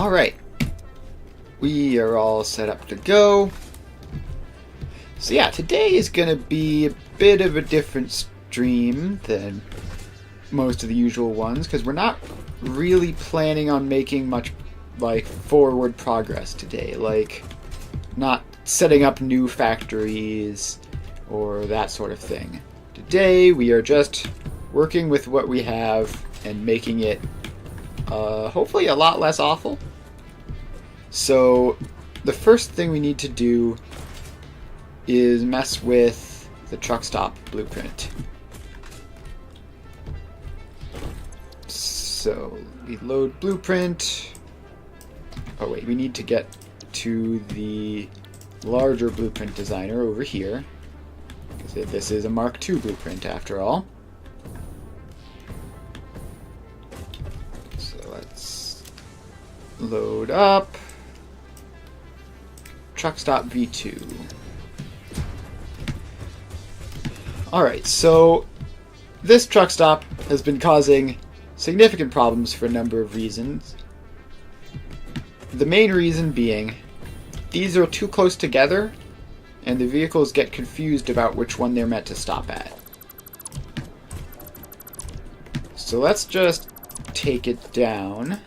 Alright, we are all set up to go. So yeah, today is going to be a bit of a different stream than most of the usual ones, because we're not really planning on making much like forward progress today, like not setting up new factories or that sort of thing. Today we are just working with what we have and making it hopefully a lot less awful. So the first thing we need to do is mess with the truck stop blueprint. So we load blueprint. Oh wait, we need to get to the larger blueprint designer over here, because this is a Mark II blueprint after all. So let's load up truck stop V2. Alright, so this truck stop has been causing significant problems for a number of reasons. The main reason being these are too close together and the vehicles get confused about which one they're meant to stop at. So let's just take it down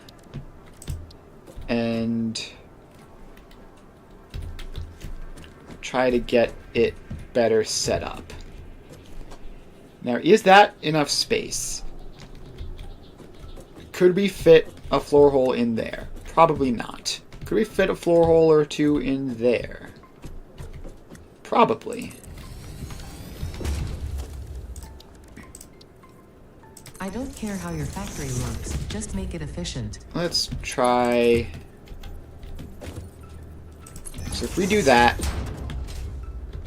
and try to get it better set up. Now, is that enough space? Could we fit a floor hole in there? Probably not. Could we fit a floor hole or two in there? Probably. I don't care how your factory works, just make it efficient. Let's try... So if we do that,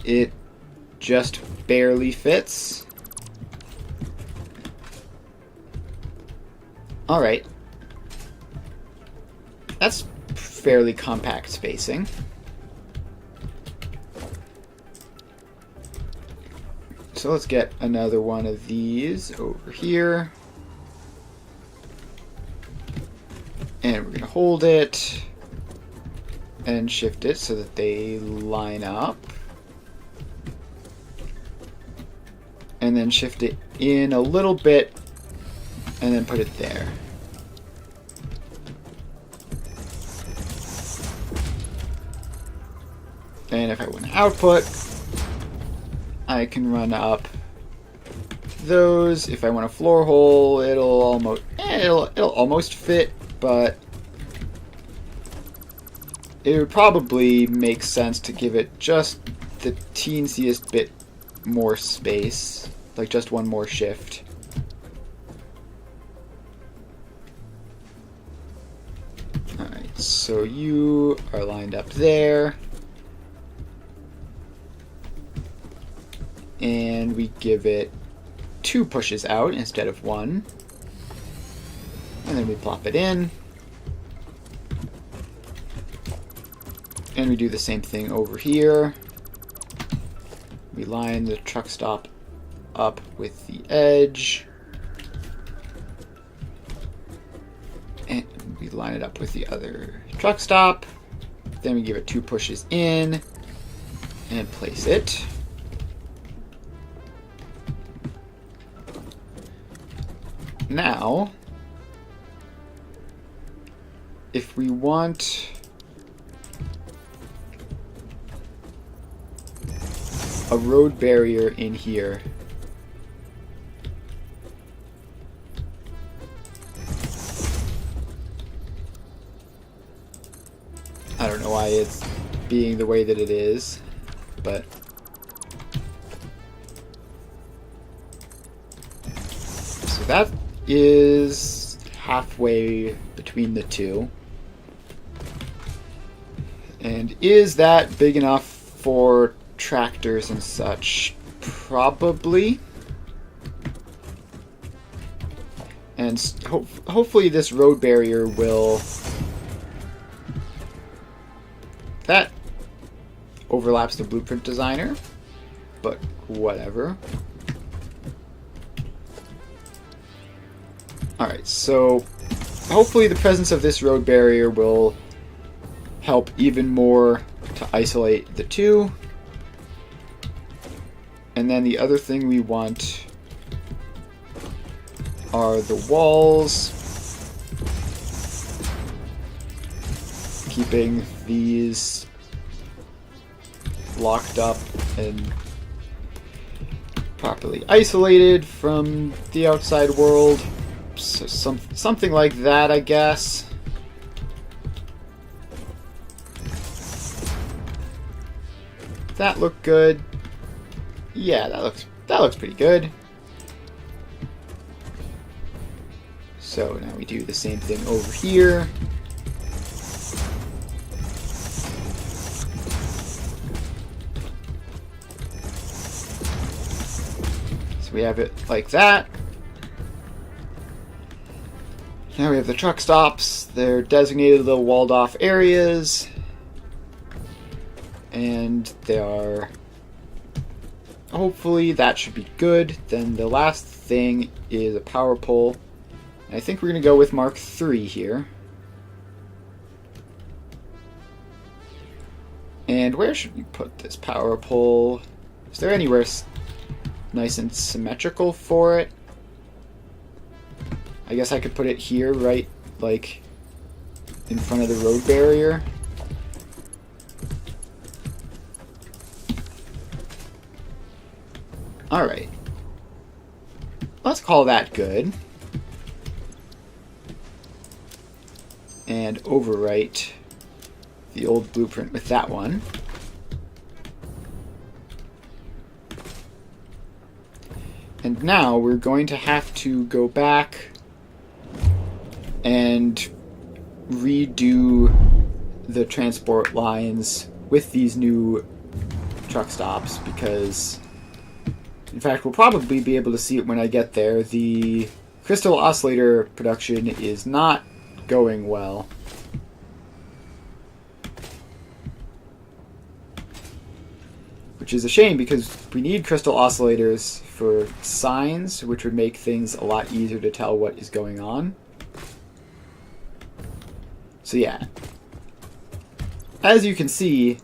it just barely fits. Alright. That's fairly compact spacing. So let's get another one of these over here. And we're going to hold it and shift it so that they line up. And then shift it in a little bit and then put it there. And if I want output, I can run up those. If I want a floor hole, it'll almost fit, but it would probably make sense to give it just the teensiest bit more space, like just one more shift. Alright, so you are lined up there. And we give it 2 pushes out instead of 1. And then we plop it in. And we do the same thing over here. We line the truck stop up with the edge. And we line it up with the other truck stop. Then we give it 2 pushes in and place it. Now, if we want a road barrier in here, I don't know why it's being the way that it is, but so that is halfway between the two. And is that big enough for tractors and such? Probably. And hopefully this road barrier will... That overlaps the blueprint designer, but whatever. Alright, so hopefully the presence of this road barrier will help even more to isolate the two. And then the other thing we want are the walls, keeping these locked up and properly isolated from the outside world. So something like that, I guess. That looked good. Yeah, that looks pretty good. So now we do the same thing over here. So we have it like that. Now we have the truck stops. They're designated little walled off areas. And they are... hopefully that should be good. Then the last thing is a power pole. I think we're going to go with Mark III here. And where should we put this power pole? Is there anywhere nice and symmetrical for it? I guess I could put it here, right, like, in front of the road barrier. Alright. Let's call that good. And overwrite the old blueprint with that one. And now we're going to have to go back and redo the transport lines with these new truck stops, because in fact we'll probably be able to see it when I get there. The crystal oscillator production is not going well. Which is a shame, because we need crystal oscillators for signs, which would make things a lot easier to tell what is going on. So yeah, as you can see,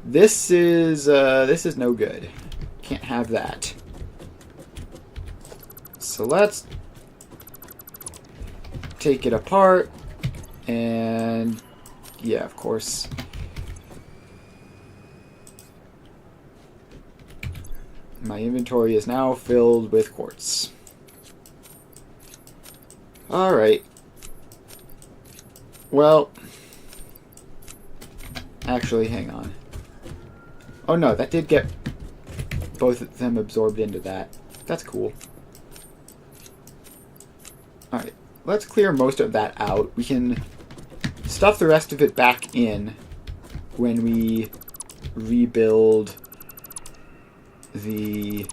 this is no good. Can't have that. So let's take it apart, and yeah, of course. My inventory is now filled with quartz. Alright. Well, actually, hang on. Oh no, that did get both of them absorbed into that. That's cool. Alright, let's clear most of that out. We can stuff the rest of it back in when we rebuild the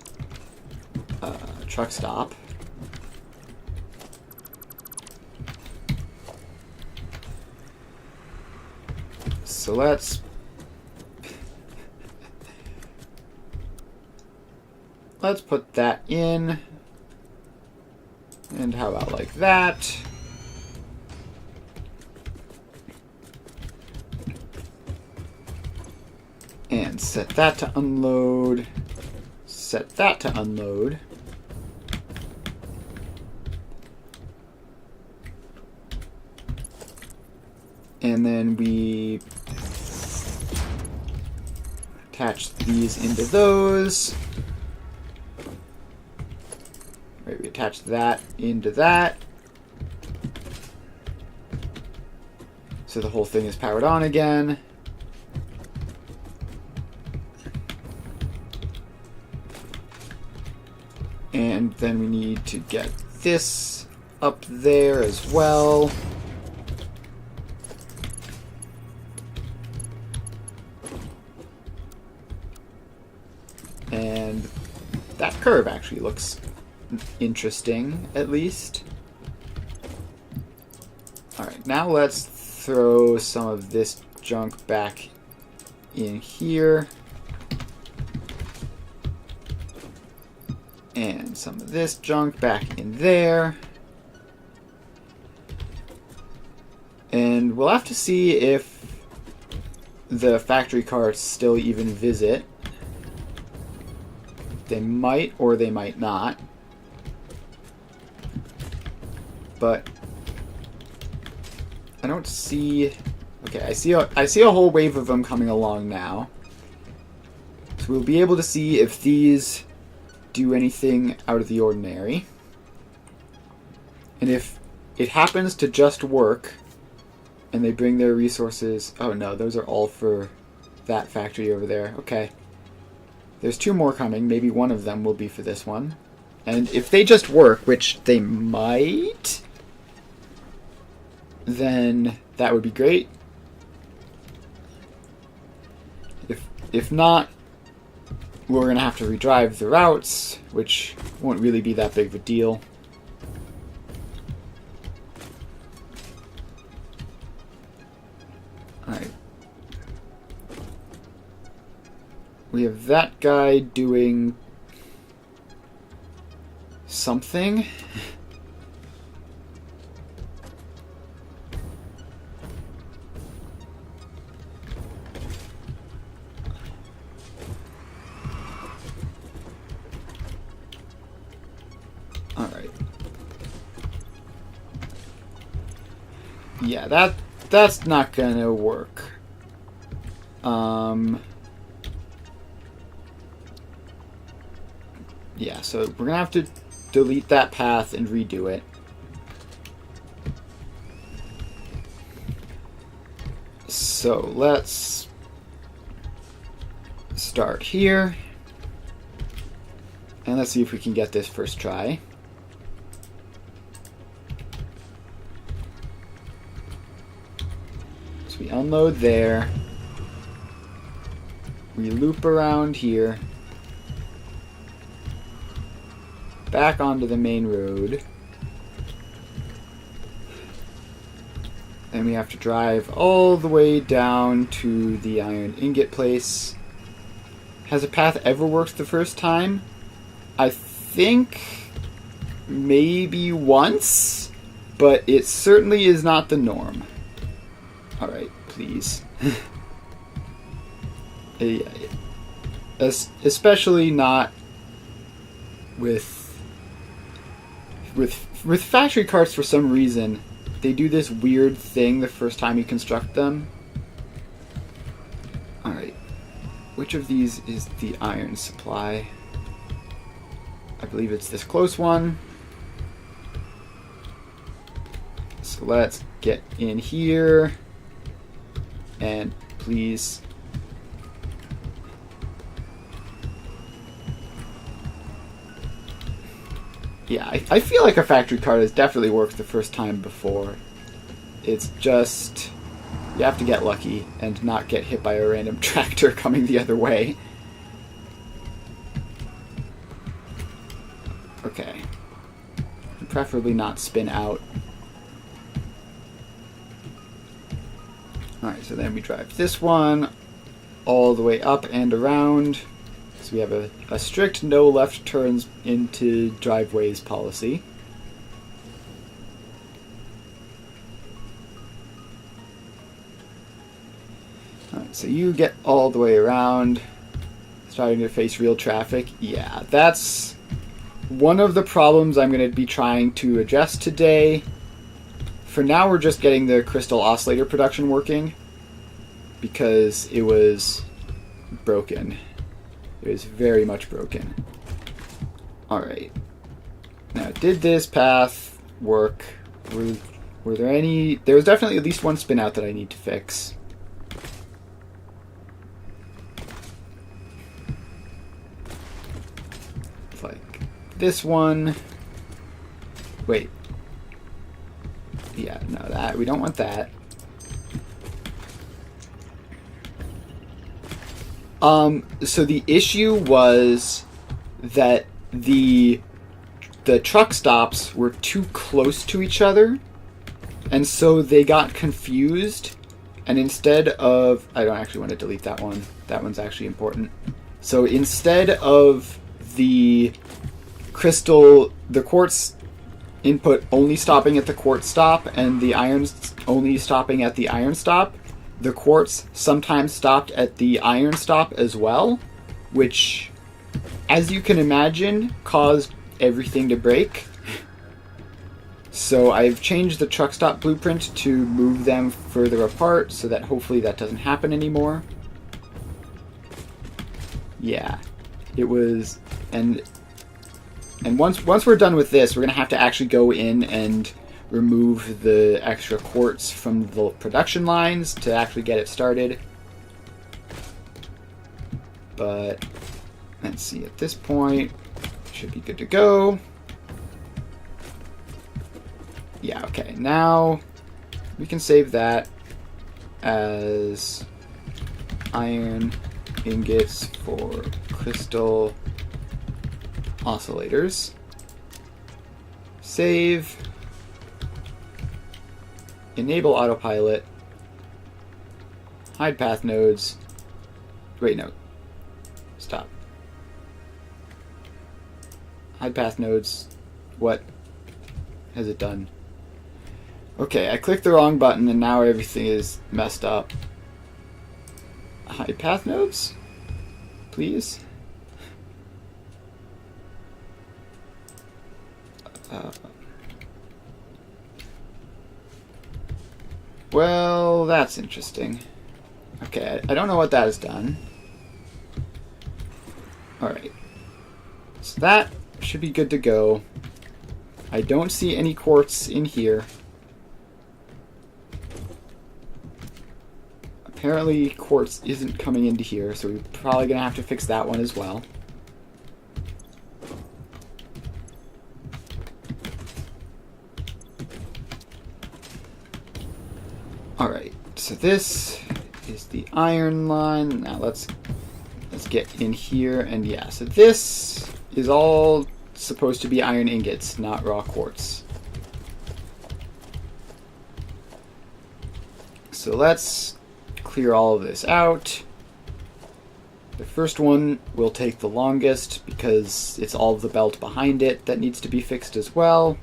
truck stop. So let's put that in. And how about like that? And set that to unload. Set that to unload. And then we attach these into those. Right, we attach that into that. So the whole thing is powered on again. And then we need to get this up there as well. And that curve actually looks interesting, at least. Alright, now let's throw some of this junk back in here. And some of this junk back in there. And we'll have to see if the factory carts still even visit. They might or they might not. But I don't see... Okay, I see a whole wave of them coming along now. So we'll be able to see if these do anything out of the ordinary. And if it happens to just work, and they bring their resources... Oh no, those are all for that factory over there. Okay. There's 2 more coming. Maybe one of them will be for this one. And if they just work, which they might, then that would be great. If not, we're going to have to redrive the routes, which won't really be that big of a deal. Alright. We have that guy doing something. Alright. Yeah, that's not gonna work. Yeah, so we're gonna have to delete that path and redo it. So let's start here. And let's see if we can get this first try. So we unload there. We loop around here. Back onto the main road. Then we have to drive all the way down to the iron ingot place. Has a path ever worked the first time? I think maybe once, but it certainly is not the norm. Alright, please. Especially not with factory carts. For some reason, they do this weird thing the first time you construct them. Alright. Which of these is the iron supply? I believe it's this close one. So let's get in here. And please... Yeah, I feel like a factory cart has definitely worked the first time before. It's just... You have to get lucky and not get hit by a random tractor coming the other way. Okay. Preferably not spin out. Alright, so then we drive this one all the way up and around. So we have a strict no left turns into driveways policy. Alright, so you get all the way around, starting to face real traffic. Yeah, that's one of the problems I'm going to be trying to address today. For now, we're just getting the crystal oscillator production working, because it was broken. It was very much broken. Alright. Now, did this path work? Were there any... There was definitely at least one spin out that I need to fix. Like this one. Wait. Yeah, no, that... We don't want that. So the issue was that the truck stops were too close to each other, and so they got confused, and instead of... I don't actually want to delete that one. That one's actually important. So instead of the crystal... The quartz input only stopping at the quartz stop and the iron only stopping at the iron stop, the quartz sometimes stopped at the iron stop as well, which, as you can imagine, caused everything to break. So I've changed the truck stop blueprint to move them further apart so that hopefully that doesn't happen anymore. Yeah, it was, and once we're done with this, we're going to have to actually go in and remove the extra quartz from the production lines to actually get it started. But let's see, at this point, should be good to go. Yeah, okay, now we can save that as iron ingots for crystal oscillators. Save. Enable autopilot. Hide path nodes. Wait, no. Stop. Hide path nodes. What has it done? Okay, I clicked the wrong button and now everything is messed up. Hide path nodes? Please? Well, that's interesting. Okay, I don't know what that has done. Alright. So that should be good to go. I don't see any quartz in here. Apparently quartz isn't coming into here, so we're probably going to have to fix that one as well. Alright, so this is the iron line. Now let's get in here, and yeah, so this is all supposed to be iron ingots, not raw quartz. So let's clear all of this out. The first one will take the longest because it's all of the belt behind it that needs to be fixed as well.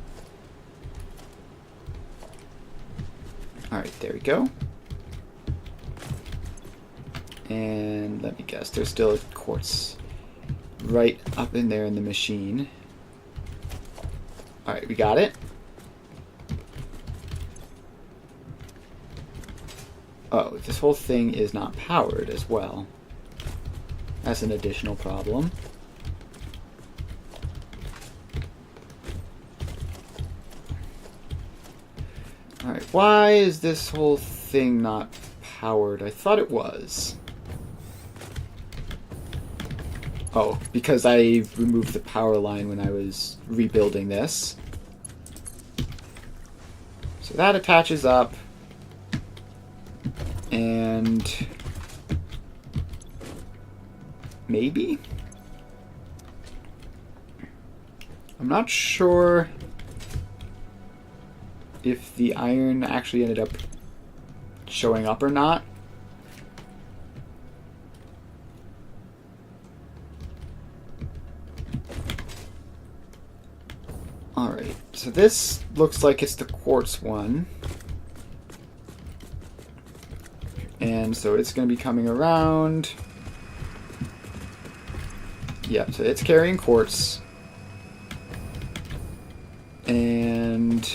Alright, there we go. And let me guess, there's still quartz right up in there in the machine. Alright, we got it. Oh, this whole thing is not powered as well. That's an additional problem. Alright, why is this whole thing not powered? I thought it was. Oh, because I removed the power line when I was rebuilding this. So that attaches up. And maybe? I'm not sure if the iron actually ended up showing up or not. Alright, so this looks like it's the quartz one. And so it's going to be coming around. Yep, so it's carrying quartz. And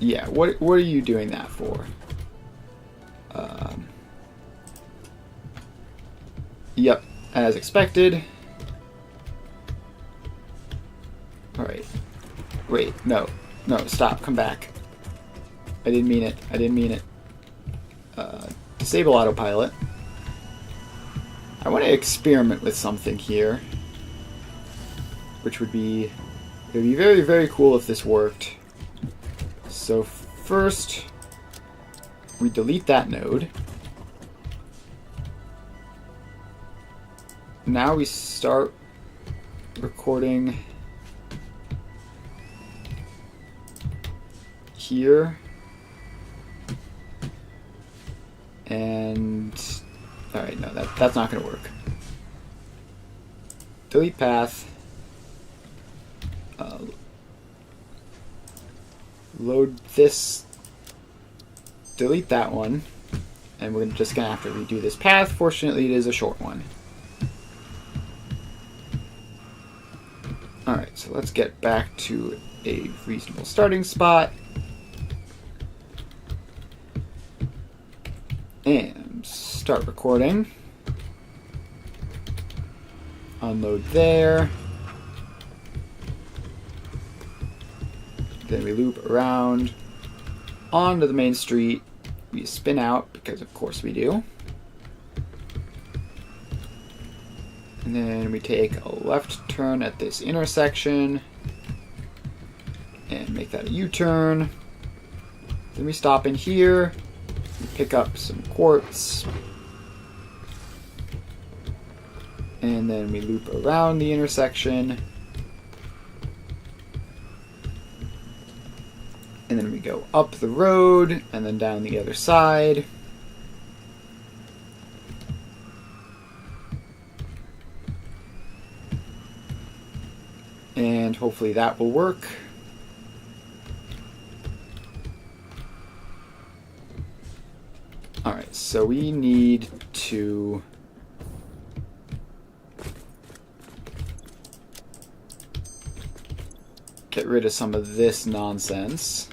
yeah, what are you doing that for? Yep, as expected. Alright. Wait, no, stop, come back. I didn't mean it. Disable autopilot. I want to experiment with something here. Which would be very, very cool if this worked. So first, we delete that node. Now we start recording here. And alright, no, that's not going to work. Delete path. load this, delete that one, and we're just going to have to redo this path. Fortunately, it is a short one. Alright, so let's get back to a reasonable starting spot. And start recording. Unload there. Then we loop around onto the main street. We spin out, because of course we do. And then we take a left turn at this intersection and make that a U-turn. Then we stop in here, we pick up some quartz, and then we loop around the intersection, and then we go up the road and then down the other side. And hopefully that will work. Alright, so we need to get rid of some of this nonsense.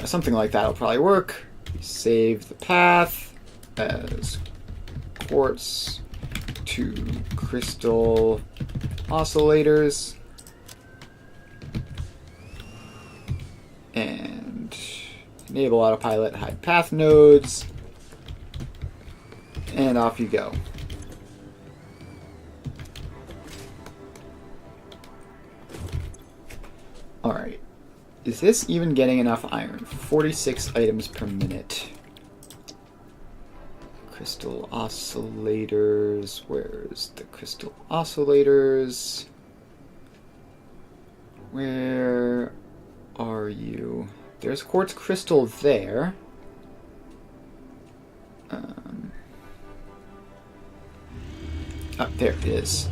Something like that will probably work. Save the path as quartz to crystal oscillators, and enable autopilot, hide path nodes, and off you go. Alright, is this even getting enough iron? 46 items per minute. Crystal oscillators. Where's the crystal oscillators? Where are you? There's quartz crystal there. There it is.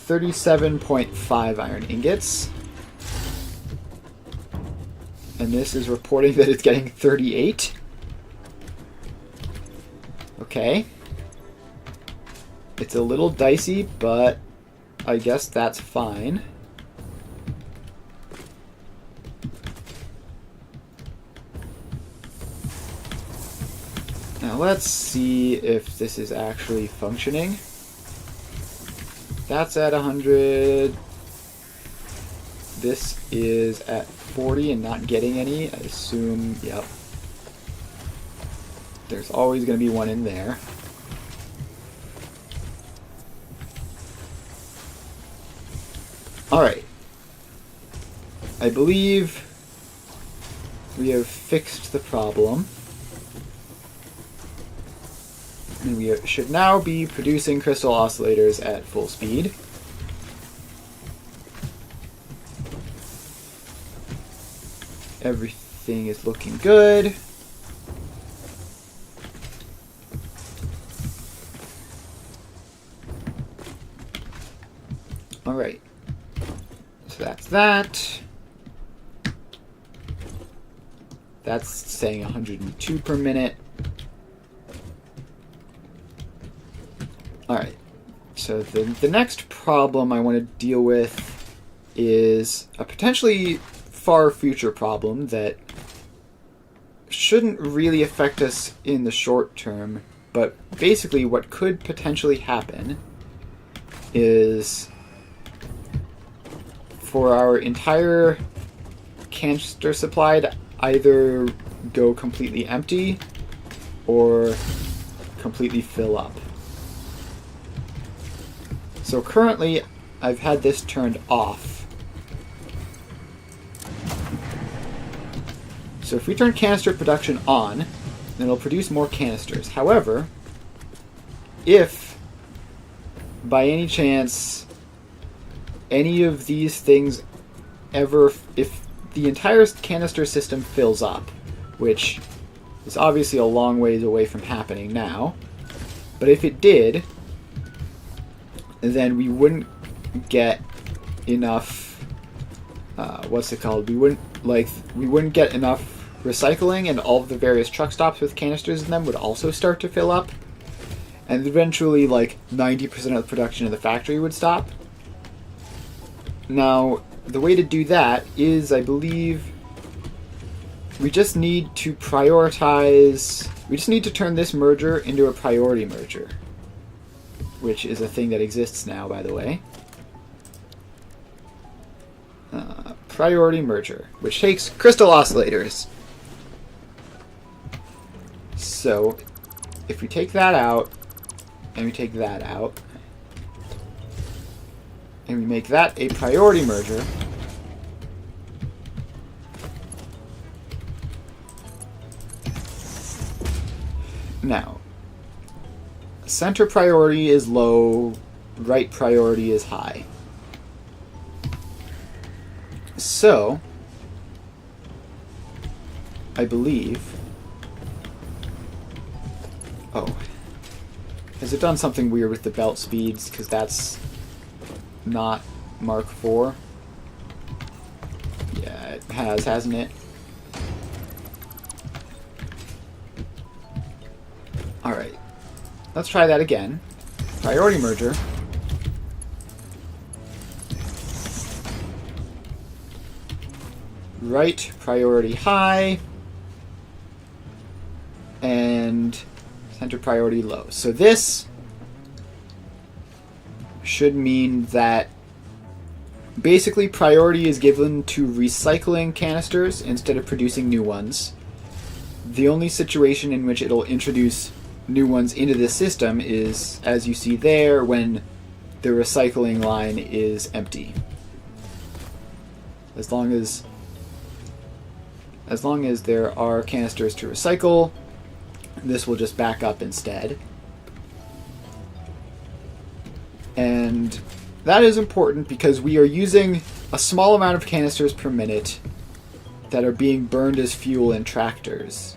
37.5 iron ingots. And this is reporting that it's getting 38. Okay. It's a little dicey, but I guess that's fine. Now let's see if this is actually functioning. That's at 100. This is at 40 and not getting any. I assume, yep. There's always going to be one in there. Alright. I believe we have fixed the problem. And we should now be producing crystal oscillators at full speed. Everything is looking good. Alright. So that's that. That's saying 102 per minute. Alright, so the next problem I want to deal with is a potentially far future problem that shouldn't really affect us in the short term, but basically what could potentially happen is for our entire canister supply to either go completely empty or completely fill up. So currently, I've had this turned off. So if we turn canister production on, then it'll produce more canisters. However, if by any chance any of these things ever, if the entire canister system fills up, which is obviously a long ways away from happening now, but if it did, then we wouldn't get enough. What's it called? We wouldn't get enough recycling, and all of the various truck stops with canisters in them would also start to fill up, and eventually, like 90% of the production of the factory would stop. Now, the way to do that is, I believe, we just need to prioritize. We just need to turn this merger into a priority merger, which is a thing that exists now, by the way. Priority merger, which takes crystal oscillators. So, if we take that out, and we take that out, and we make that a priority merger, now, center priority is low, right priority is high. So, I believe... Oh. Has it done something weird with the belt speeds? Because that's not Mark IV. Yeah, it has, hasn't it? Alright. Let's try that again. Priority merger. Right priority high. And center priority low. So this should mean that basically priority is given to recycling canisters instead of producing new ones. The only situation in which it'll introduce new ones into the system is, as you see there, when the recycling line is empty. As long as there are canisters to recycle, this will just back up instead. And that is important because we are using a small amount of canisters per minute that are being burned as fuel in tractors.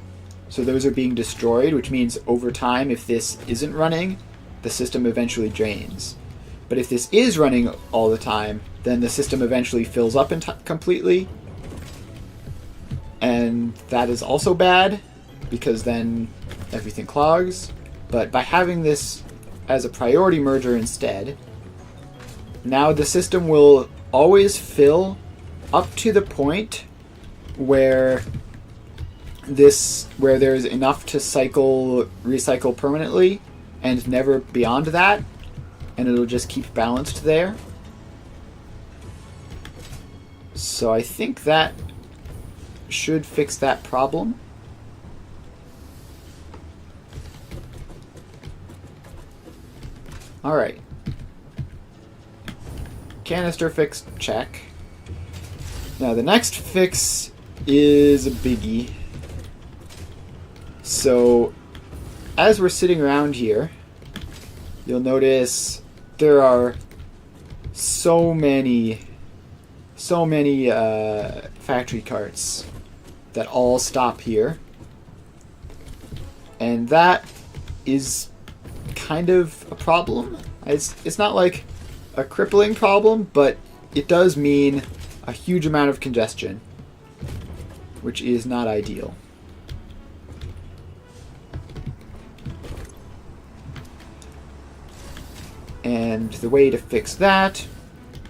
So those are being destroyed, which means over time, if this isn't running, the system eventually drains. But if this is running all the time, then the system eventually fills up completely. And that is also bad, because then everything clogs. But by having this as a priority merger instead, now the system will always fill up to the point where there's enough to recycle permanently, and never beyond that, and it'll just keep balanced there. So I think that should fix that problem. Alright. Canister fix, check. Now the next fix is a biggie. So, as we're sitting around here, you'll notice there are so many factory carts that all stop here. And that is kind of a problem. It's not like a crippling problem, but it does mean a huge amount of congestion, which is not ideal. And the way to fix that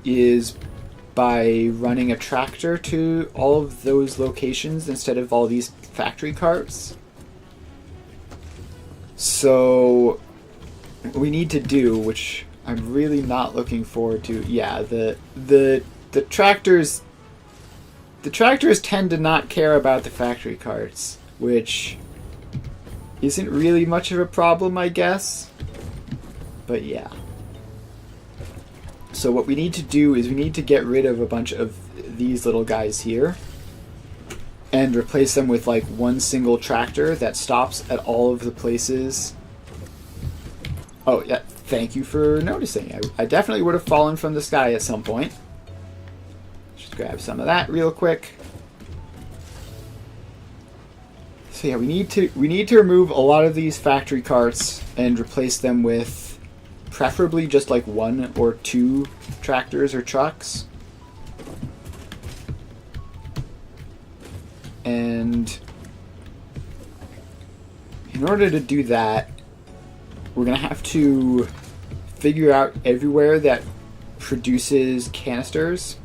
is by running a tractor to all of those locations instead of all these factory carts. So what we need to do, which I'm really not looking forward to, yeah, the tractors tend to not care about the factory carts, which isn't really much of a problem, I guess. But yeah. So what we need to do is we need to get rid of a bunch of these little guys here and replace them with like one single tractor that stops at all of the places. Oh yeah, thank you for noticing. I definitely would have fallen from the sky at some point. Just grab some of that real quick. So yeah, we need to remove a lot of these factory carts and replace them with preferably just like 1 or 2 tractors or trucks. And in order to do that, we're going to have to figure out everywhere that produces canisters.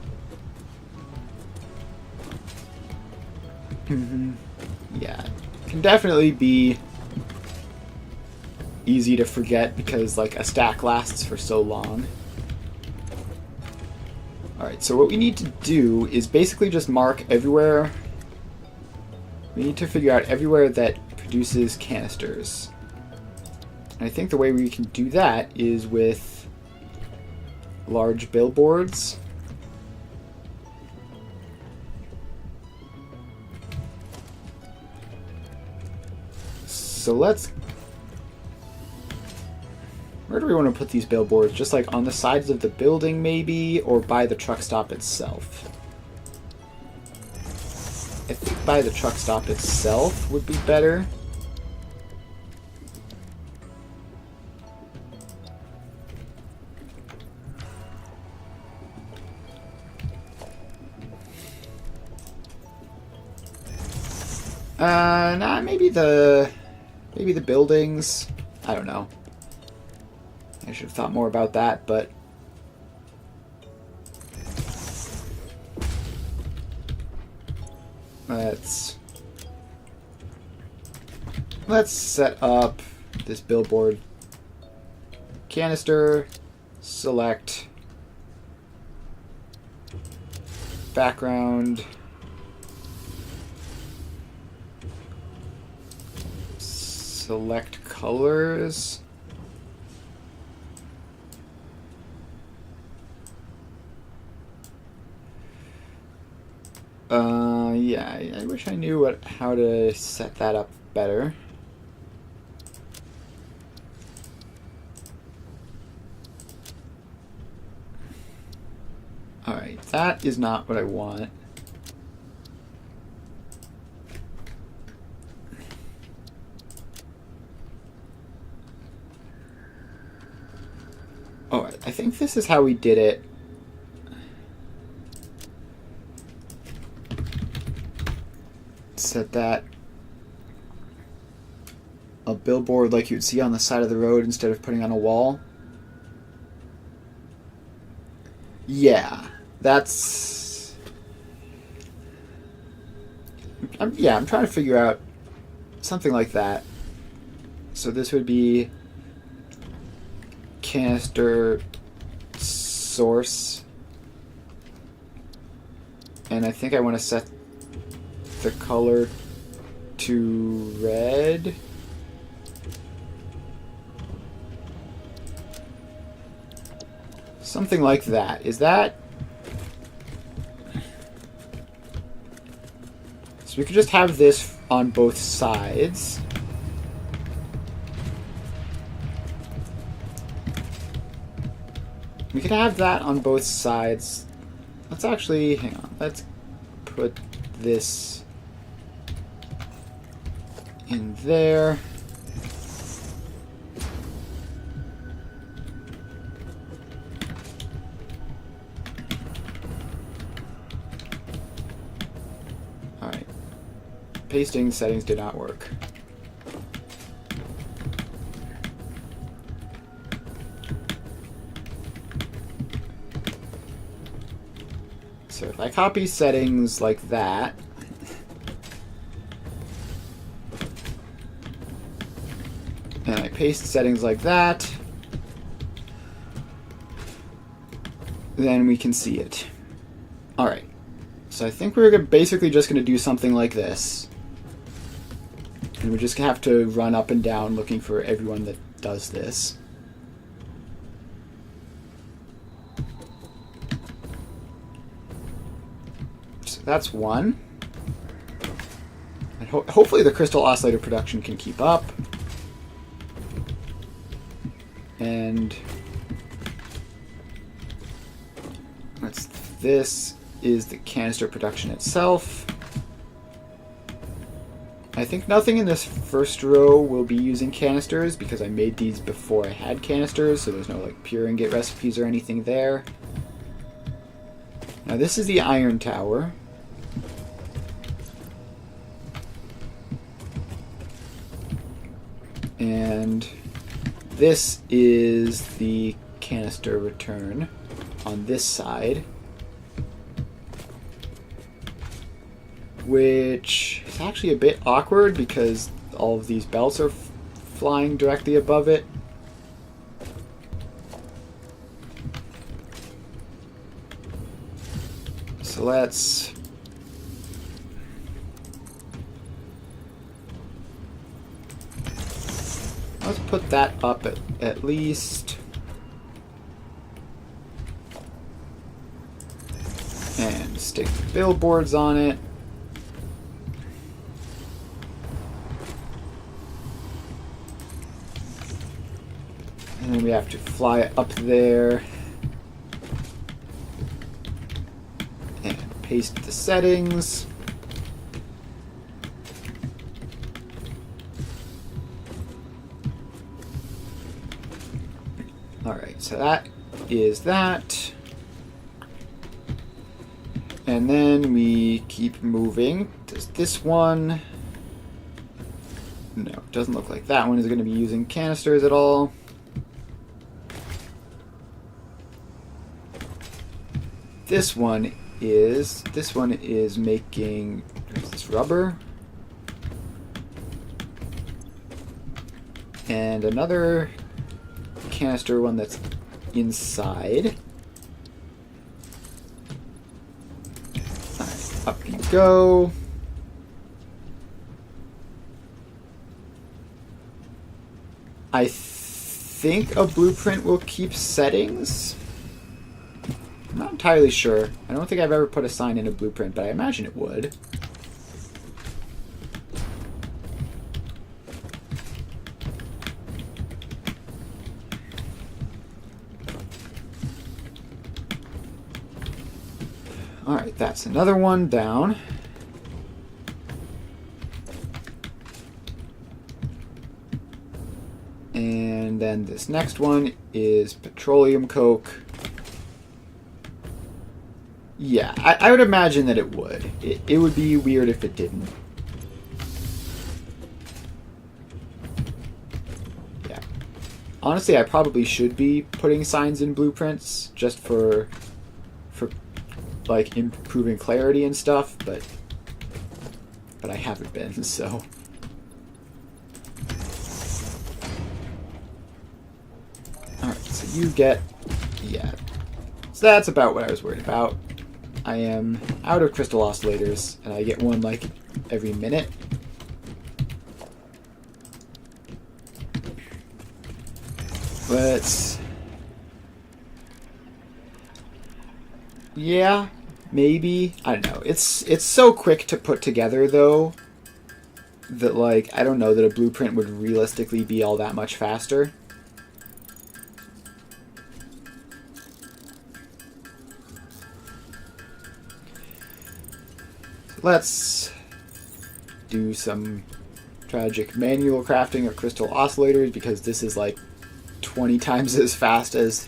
Yeah, it can definitely be easy to forget because like a stack lasts for so long. Alright, so what we need to do is basically just mark everywhere. We need to figure out everywhere that produces canisters. And I think the way we can do that is with large billboards. So let's... Where do we want to put these billboards? Just like on the sides of the building maybe, or by the truck stop itself? I think by the truck stop itself would be better. Nah, maybe the buildings. I don't know. I should have thought more about that, but let's set up this billboard canister, select background, select colors. Yeah, I wish I knew how to set that up better. Alright, that is not what I want. Alright, I think this is how we did it. Set that a billboard like you'd see on the side of the road instead of putting on a wall. Yeah, that's... I'm trying to figure out something like that. So this would be canister source. And I think I want to set the color to red. Something like that. Is that... So we could just have this on both sides. We could have that on both sides. Let's actually... Hang on. Let's put this in there. Alright. Pasting settings did not work. So if I copy settings like that, and I paste settings like that, then we can see it. Alright, so I think we're basically just going to do something like this. And we just have to run up and down looking for everyone that does this. So that's one. And hopefully the crystal oscillator production can keep up. And this is the canister production itself. I think nothing in this first row will be using canisters because I made these before I had canisters, so there's no like pure ingot recipes or anything there. Now this is the iron tower. And this is the canister return on this side, which is actually a bit awkward because all of these belts are flying directly above it. So let's put that up at least. And stick billboards on it. And then we have to fly it up there. And paste the settings. Alright, so that is that. And then we keep moving. Does this one... No, it doesn't look like that one is going to be using canisters at all. This one is making... There's this rubber. And another canister one that's inside. Alright, up you go. I think a blueprint will keep settings. I'm not entirely sure. I don't think I've ever put a sign in a blueprint, but I imagine it would. Alright, that's another one down. And then this next one is petroleum coke. Yeah, I would imagine that it would. It would be weird if it didn't. Yeah. Honestly, I probably should be putting signs in blueprints just for like improving clarity and stuff, but I haven't been, so. Alright, so you get, yeah. So that's about what I was worried about. I am out of crystal oscillators, and I get one like every minute. Let's... Yeah, maybe. I don't know. It's so quick to put together, though, that, like, I don't know that a blueprint would realistically be all that much faster. Let's do some tragic manual crafting of crystal oscillators, because this is like 20 times as fast as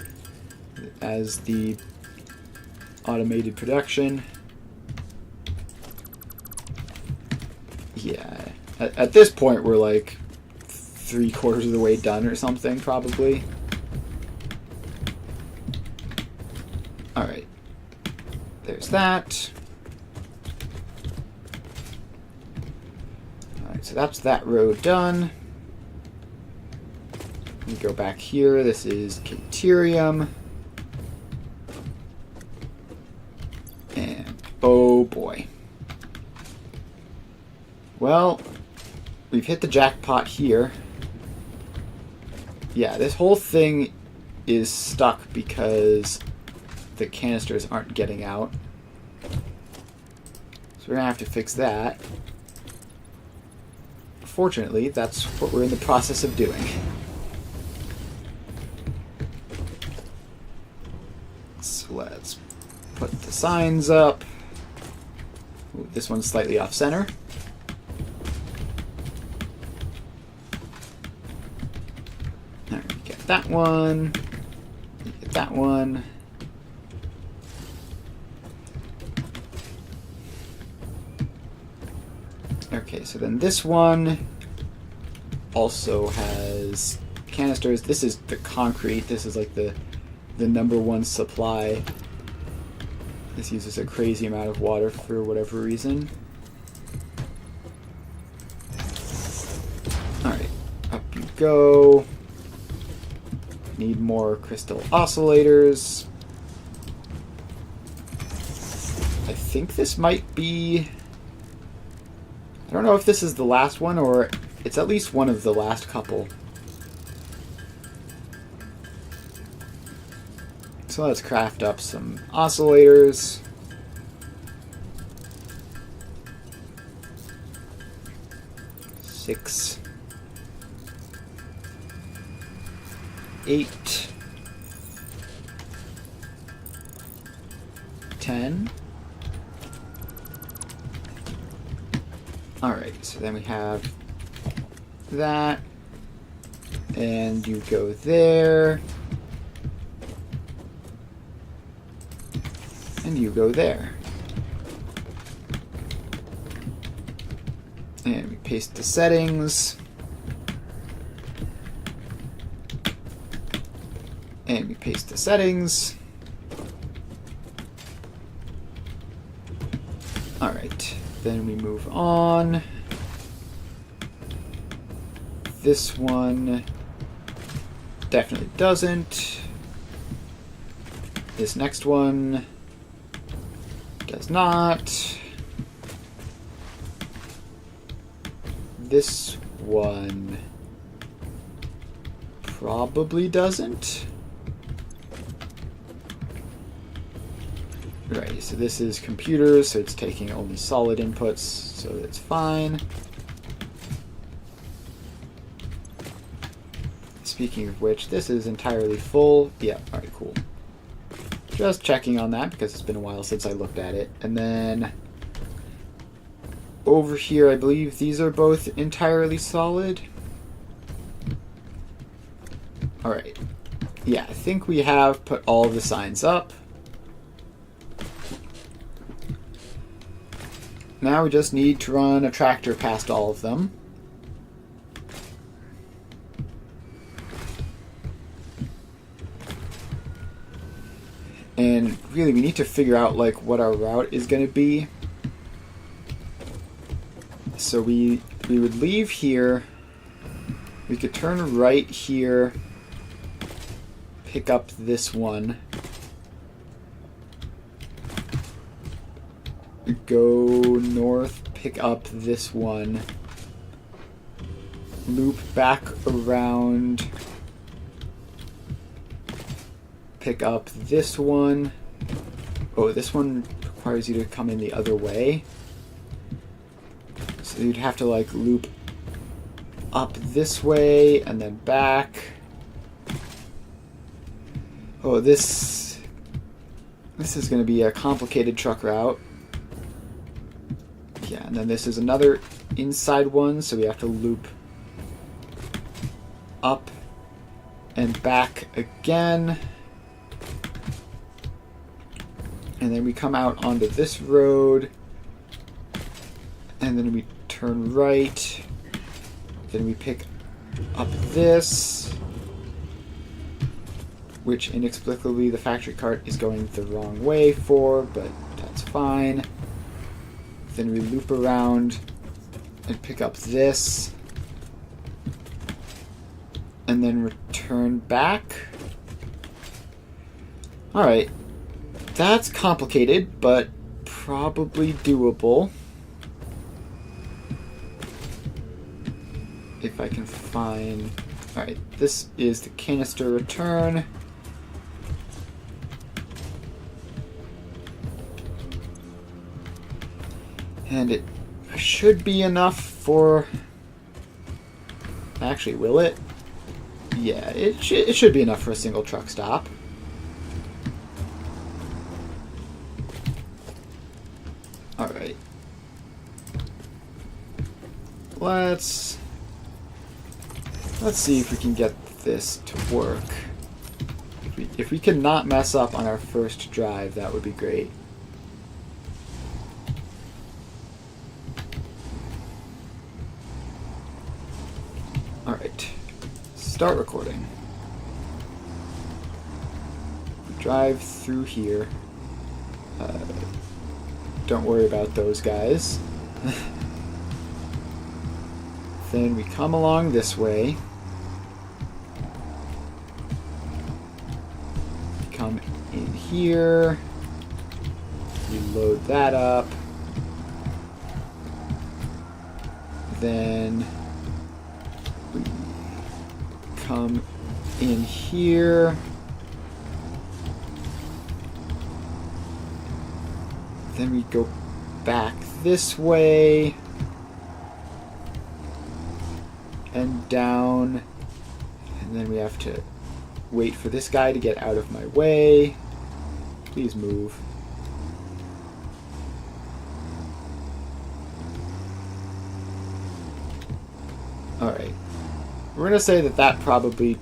the automated production. Yeah, at this point we're like 3/4 of the way done or something, probably. Alright, there's that. Alright, so that's that row done. We go back here, this is Caterium. And oh boy. Well, we've hit the jackpot here. Yeah, this whole thing is stuck because the canisters aren't getting out. So we're gonna have to fix that. Fortunately, that's what we're in the process of doing. So let's put the signs up. Ooh, this one's slightly off center. get that one. Get that one. Okay, so then this one also has canisters. This is the concrete. This is like the number one supply. This uses a crazy amount of water for whatever reason. Alright, up you go. Need more crystal oscillators. I think this might be... I don't know if this is the last one or it's at least one of the last couple. So let's craft up some oscillators. Six. 8. 10. Alright, so then we have that. And you go there. And you go there. And we paste the settings. And we paste the settings. Alright, then we move on. This one definitely doesn't. This next one does not. This one probably doesn't. Right, so this is computers, so it's taking only solid inputs, so that's fine. Speaking of which, this is entirely full. Yeah, alright, cool. Just checking on that because it's been a while since I looked at it. And then over here, I believe these are both entirely solid. Alright. Yeah, I think we have put all of the signs up. Now we just need to run a tractor past all of them. And really, we need to figure out like what our route is going to be. So we would leave here. We could turn right here. Pick up this one. Go north, pick up this one. Loop back around. Pick up this one. Oh, this one requires you to come in the other way. So you'd have to like loop up this way and then back. Oh, this is going to be a complicated truck route. Yeah, and then this is another inside one, so we have to loop up and back again. And then we come out onto this road, and then we turn right. Then we pick up this, which inexplicably the factory cart is going the wrong way for, but that's fine. Then we loop around and pick up this, and then return back. Alright. That's complicated, but probably doable. If I can find... Alright, this is the canister return. And it should be enough for... Actually, will it? Yeah, it should be enough for a single truck stop. Alright. Let's see if we can get this to work. If we can not mess up on our first drive, that would be great. Alright. Start recording. Drive through here. Don't worry about those guys. Then we come along this way. Come in here. We load that up. Then we come in here. Then we go back this way. And down. And then we have to wait for this guy to get out of my way. Please move. Alright. We're going to say that that probably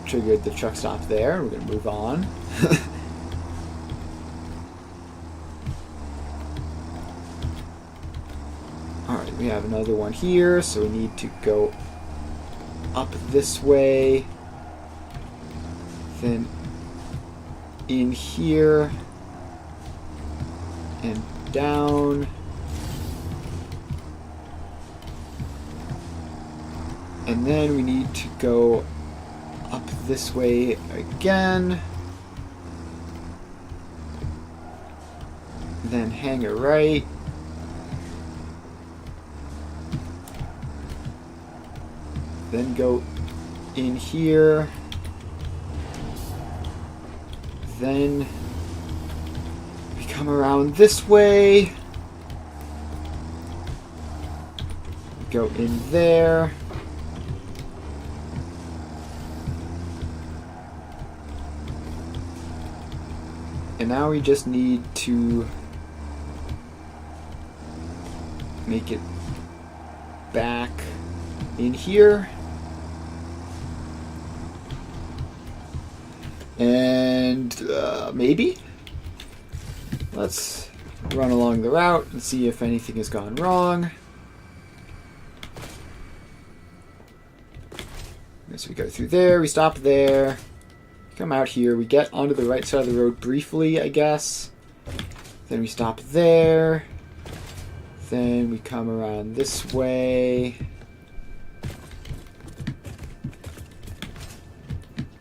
triggered the truck stop there. We're going to move on. Alright, we have another one here, so we need to go up this way. Then in here. And down. And then we need to go up this way again. Then hang a right. Then go in here. Then we come around this way. Go in there. And now we just need to make it back in here. And maybe? Let's run along the route and see if anything has gone wrong. So we go through there, we stop there, come out here, we get onto the right side of the road briefly, I guess. Then we stop there. Then we come around this way.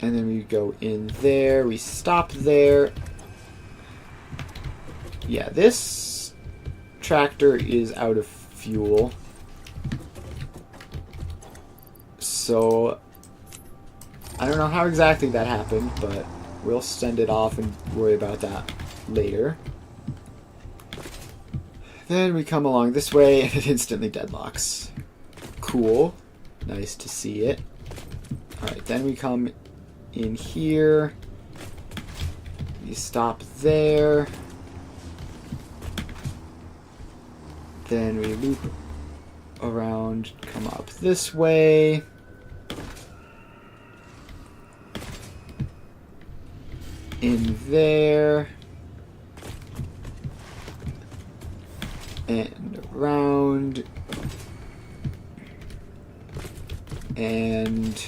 And then we go in there, we stop there. Yeah, this tractor is out of fuel. So, I don't know how exactly that happened, but we'll send it off and worry about that later. Then we come along this way and it instantly deadlocks. Cool. Nice to see it. Alright, then we come in here. We stop there. Then we loop around, come up this way. In there. And around. And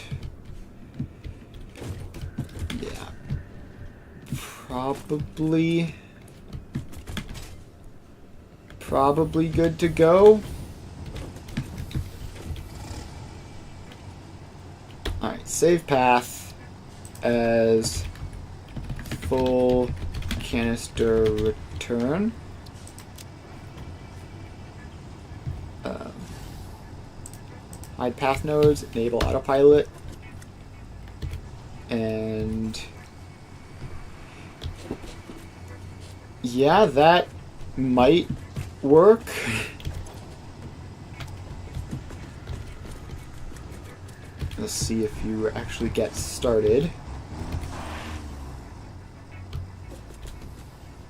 yeah, probably good to go. Alright, save path as full canister return. Hide path nodes, enable autopilot, and yeah, that might work. Let's see if you actually get started.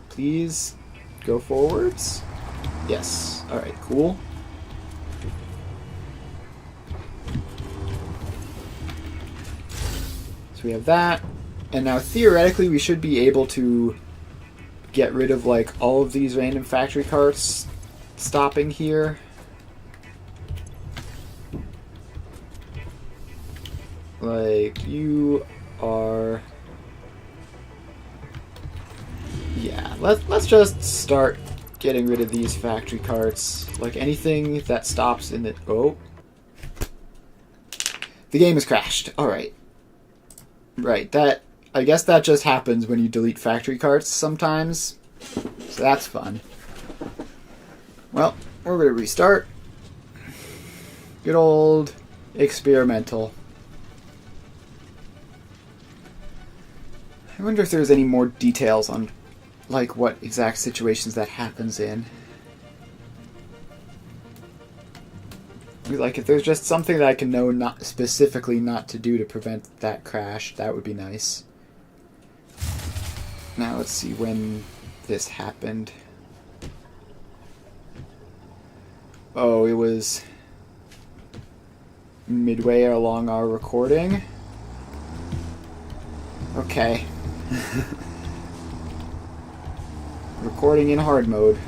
Please go forwards. Yes. Alright, cool. So we have that. And now theoretically we should be able to get rid of like all of these random factory carts stopping here. Like, you are... Yeah, let's just start getting rid of these factory carts. Like, anything that stops in the... Oh. The game has crashed. Alright. Right, that... I guess that just happens when you delete factory carts sometimes. So that's fun. Well, we're going to restart. Good old experimental. I wonder if there's any more details on, like, what exact situations that happens in. Like, if there's just something that I can know not specifically not to do to prevent that crash, that would be nice. Now let's see when this happened. Oh, it was midway along our recording. Okay. Recording in hard mode.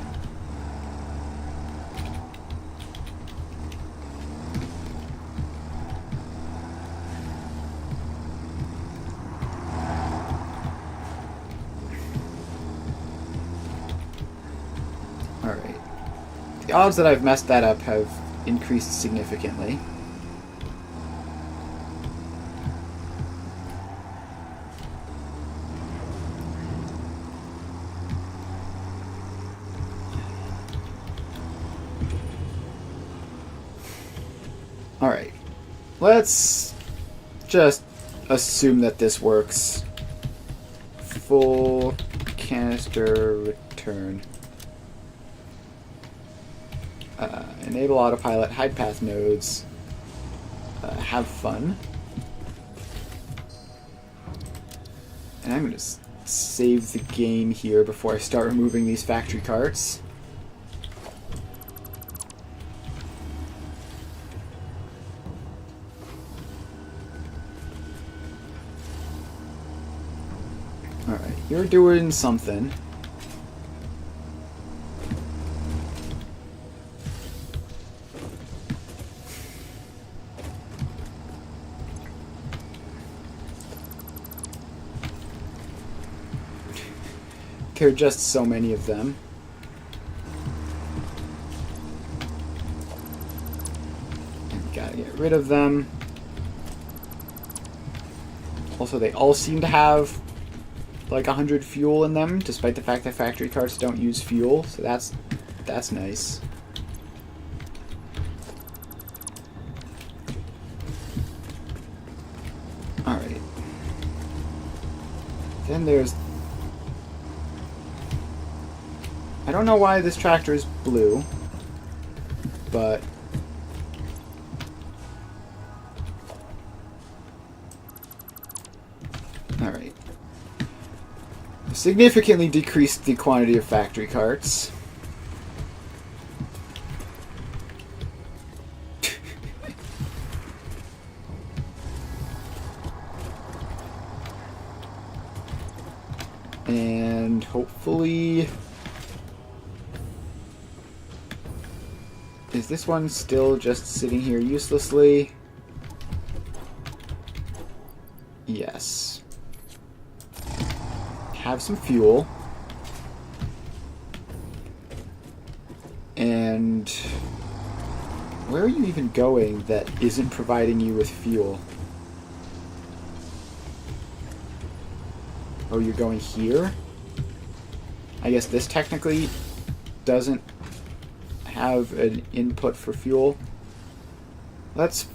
Alright. The odds that I've messed that up have increased significantly. Alright, let's just assume that this works. Full canister return. Enable autopilot, hide path nodes. Have fun. And I'm going to save the game here before I start removing these factory carts. Alright, you're doing something. There are just so many of them. And gotta get rid of them. Also, they all seem to have like 100 fuel in them, despite the fact that factory carts don't use fuel, so that's nice. Alright. Then there's... I don't know why this tractor is blue, but... Alright. Significantly decreased the quantity of factory carts. And hopefully... Is this one still just sitting here uselessly? Yes. Have some fuel. And where are you even going that isn't providing you with fuel? Oh, you're going here? I guess this technically doesn't have an input for fuel. Let's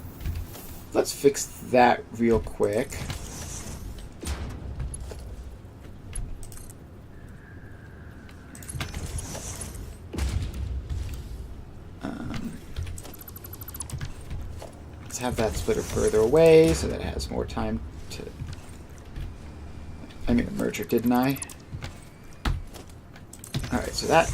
fix that real quick. Let's have that splitter further away so that it has more time to... I made a merger, didn't I? Alright, so that...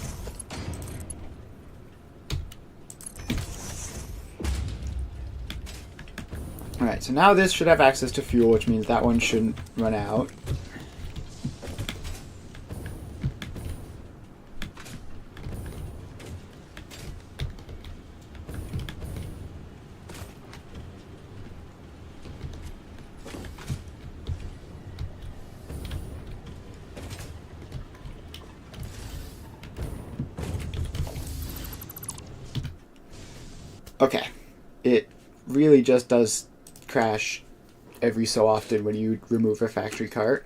Alright, so now this should have access to fuel, which means that one shouldn't run out. Okay. It really just does crash every so often when you remove a factory cart.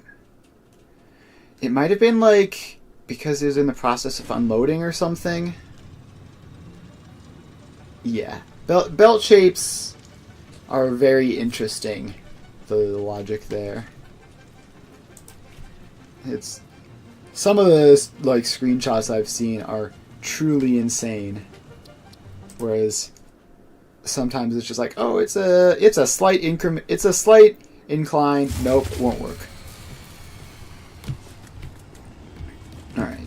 It might have been like because it was in the process of unloading or something. Yeah. Belt shapes are very interesting. The logic there. It's some of the like screenshots I've seen are truly insane. Whereas sometimes it's just like, oh, it's a slight increment, it's a slight incline. Nope, it won't work. All right.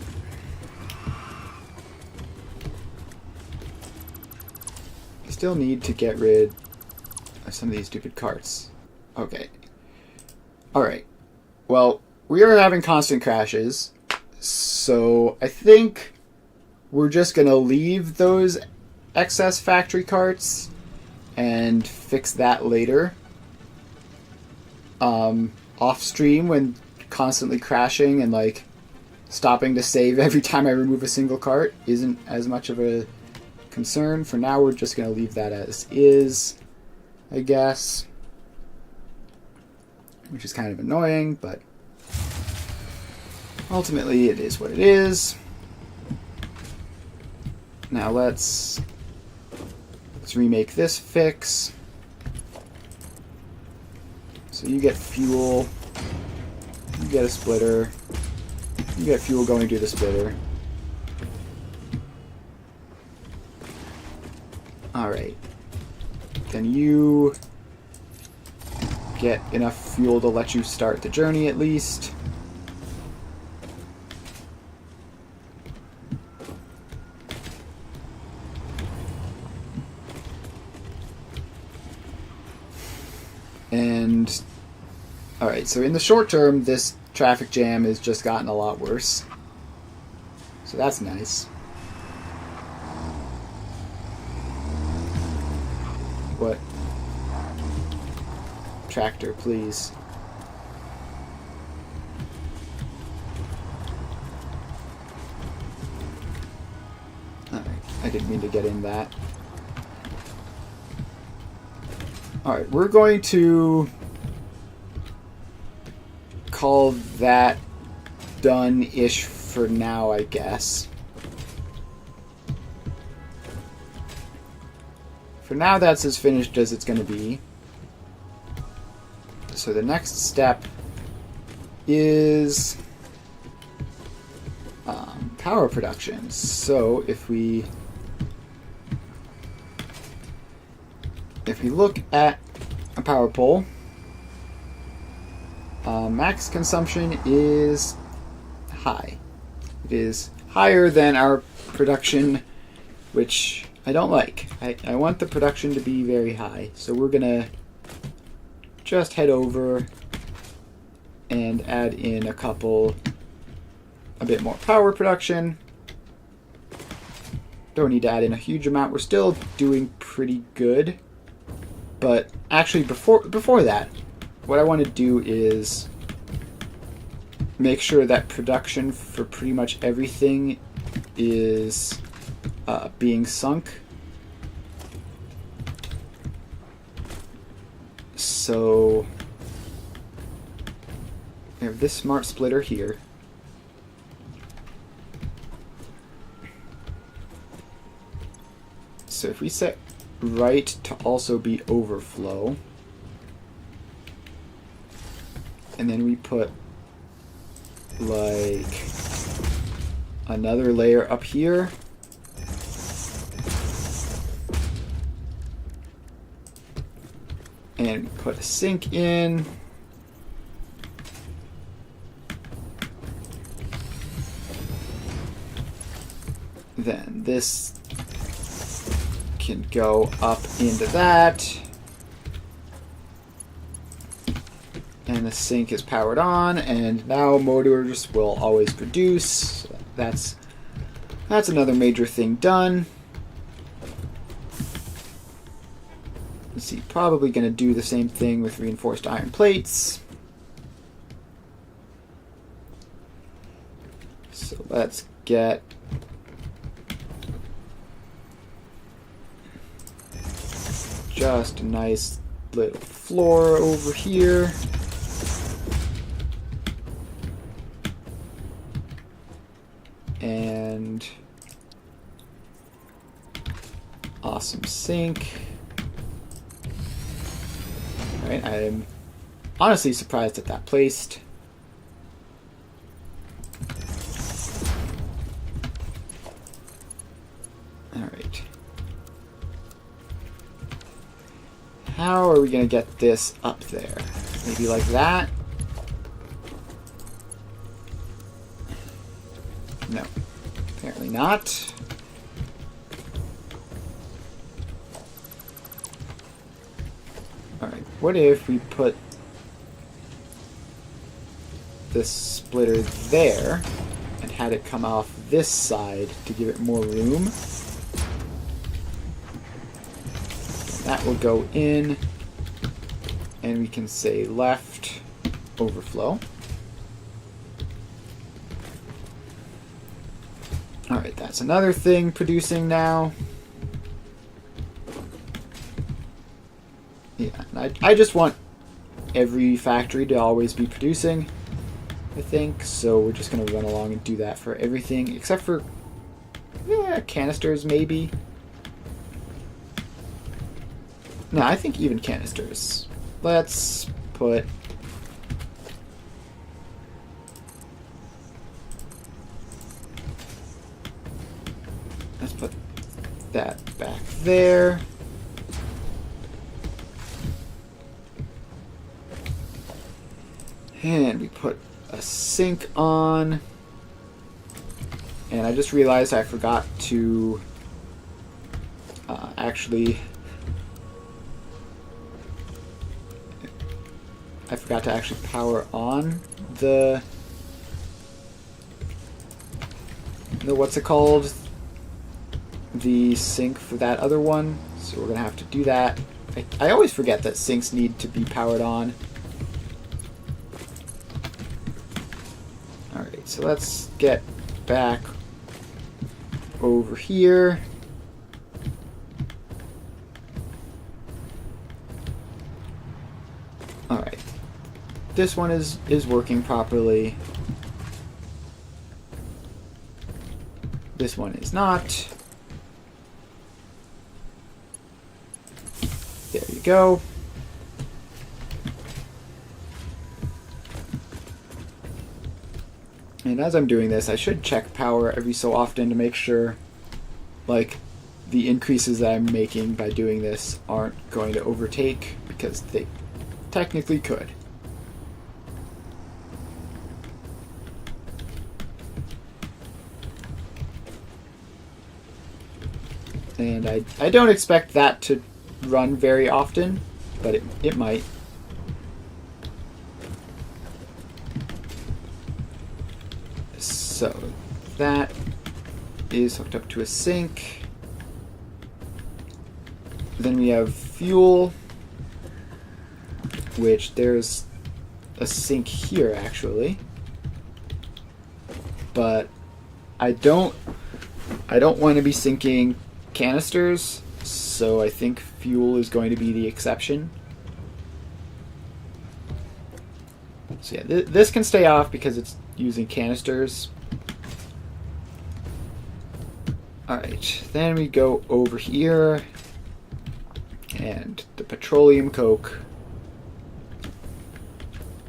I still need to get rid of some of these stupid carts. Okay. All right. Well, we are having constant crashes, so I think we're just gonna leave those excess factory carts and fix that later. Off stream, when constantly crashing and like stopping to save every time I remove a single cart isn't as much of a concern. For now, we're just gonna leave that as is, I guess, which is kind of annoying, but ultimately it is what it is. Now let's remake this fix. So you get fuel, you get a splitter, you get fuel going to the splitter. Alright. Then you get enough fuel to let you start the journey at least. And alright, so in the short term, this traffic jam has just gotten a lot worse. So that's nice. What? Tractor, please. Alright, I didn't mean to get in that. Alright, we're going to call that done-ish for now, I guess. For now, that's as finished as it's going to be. So the next step is power production. So if we look at a power pole, max consumption is high. It is higher than our production, which I don't like. I want the production to be very high. So we're going to just head over and add in a bit more power production. Don't need to add in a huge amount. We're still doing pretty good. But actually, before that, what I want to do is make sure that production for pretty much everything is being sunk. So we have this smart splitter here. So if we set right to also be overflow, and then we put like another layer up here, and put a sink in, then this can go up into that, And the sink is powered on, and now motors will always produce. That's another major thing done. Let's see, probably going to do the same thing with reinforced iron plates. So let's get just a nice little floor over here. And awesome sink. Alright, I'm honestly surprised at that placed. Alright. How are we going to get this up there? Maybe like that? No. Apparently not. Alright, what if we put this splitter there and had it come off this side to give it more room? That will go in, and we can say left overflow. Alright, that's another thing producing now. Yeah, I just want every factory to always be producing, I think, so we're just going to run along and do that for everything, except for, canisters maybe. No, I think even canisters. Let's put... Let's put that back there. And we put a sink on. And I just realized I forgot to actually power on the what's it called? The sink for that other one. So we're going to have to do that. I always forget that sinks need to be powered on. Alright, so let's get back over here. Alright. This one is working properly. This one is not. There you go. And as I'm doing this, I should check power every so often to make sure, like, the increases that I'm making by doing this aren't going to overtake, because they technically could. And I don't expect that to run very often, but it might. So that is hooked up to a sink. Then we have fuel, which there's a sink here actually, but I don't want to be sinking canisters, so I think fuel is going to be the exception. So yeah, this can stay off because it's using canisters. Alright, then we go over here, and the petroleum coke.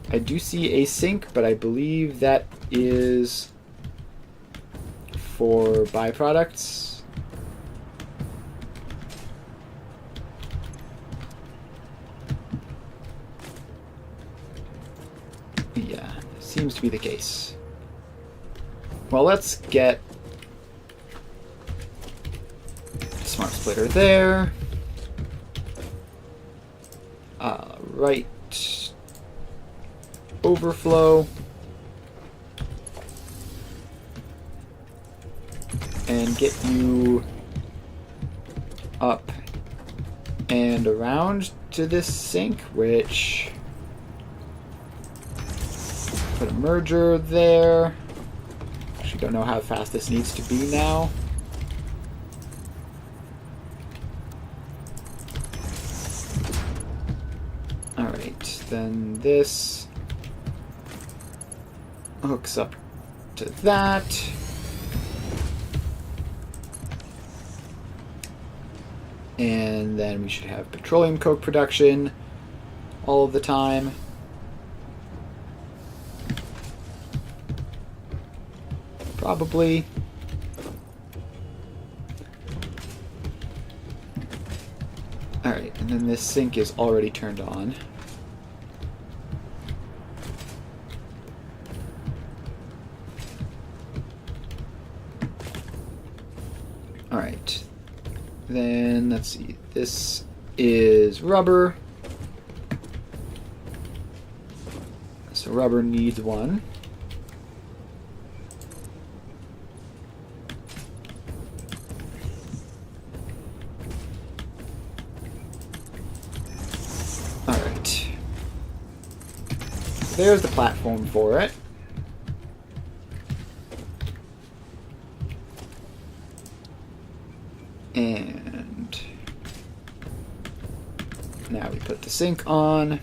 I do see a sink, but I believe that is for byproducts. Yeah, seems to be the case. Well, let's get smart splitter there. Right overflow. And get you up and around to this sink, which... Put a merger there. Actually, don't know how fast this needs to be now. Alright, then this hooks up to that. And then we should have petroleum coke production all of the time. Probably. Alright, and then this sink is already turned on. Alright. Then, let's see, this is rubber. So rubber needs one. Alright. There's the platform for it. And now we put the sink on.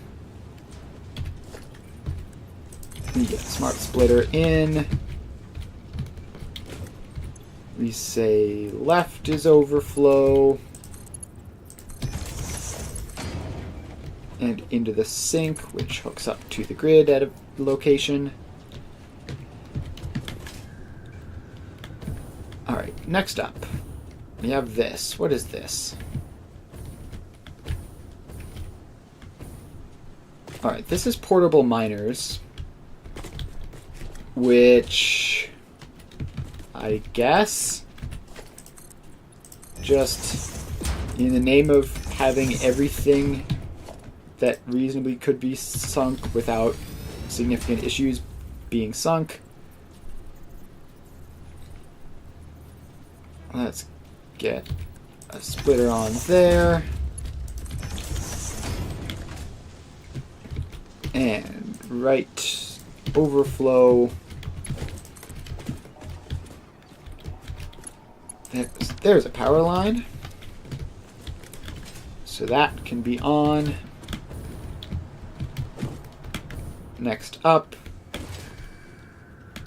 We get smart splitter in. We say left is overflow. And into the sink, which hooks up to the grid at a location. Alright, next up. We have this. What is this? Alright, this is portable miners, which I guess just in the name of having everything that reasonably could be sunk without significant issues being sunk. Let's get a splitter on there. And right overflow. There's a power line. So that can be on. Next up,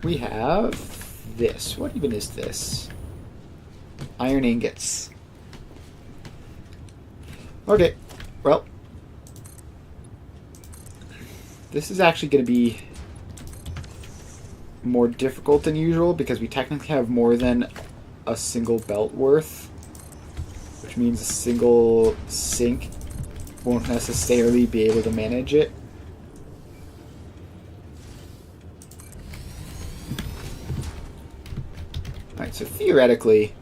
we have this. What even is this? Iron ingots. Okay, well, this is actually going to be more difficult than usual because we technically have more than a single belt worth, which means a single sink won't necessarily be able to manage it. Alright, so theoretically,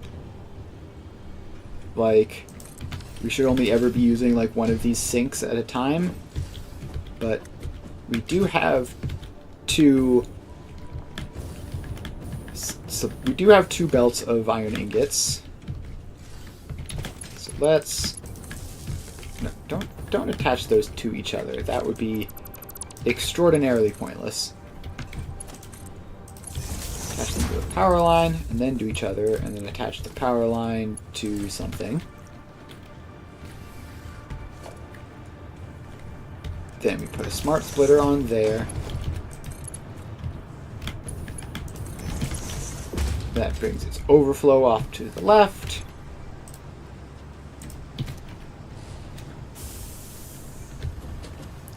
like, we should only ever be using like one of these sinks at a time, but we do have two belts of iron ingots. So let's don't attach those to each other. That would be extraordinarily pointless. Attach them to the power line and then to each other, and then attach the power line to something. Then we put a smart splitter on there. That brings its overflow off to the left.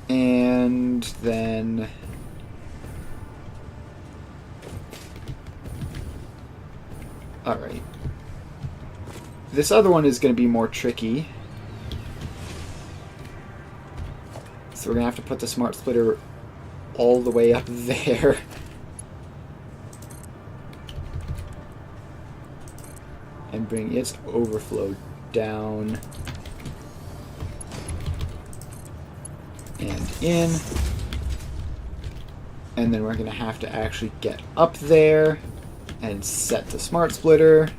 And then alright. This other one is going to be more tricky. So we're going to have to put the smart splitter all the way up there. And bring its overflow down. And in. And then we're going to have to actually get up there and set the smart splitter,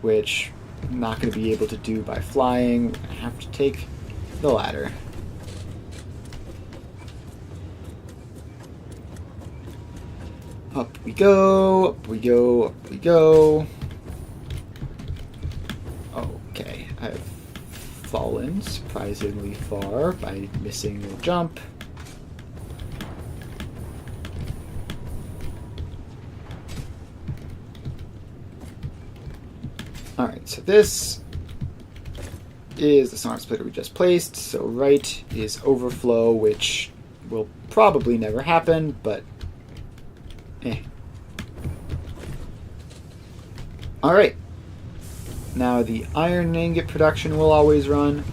which I'm not going to be able to do by flying. I have to take the ladder. Up we go, up we go, up we go. Okay, I've fallen surprisingly far by missing the jump. Alright, so this is the smart splitter we just placed. So right is overflow, which will probably never happen, but Alright. Now the iron ingot production will always run.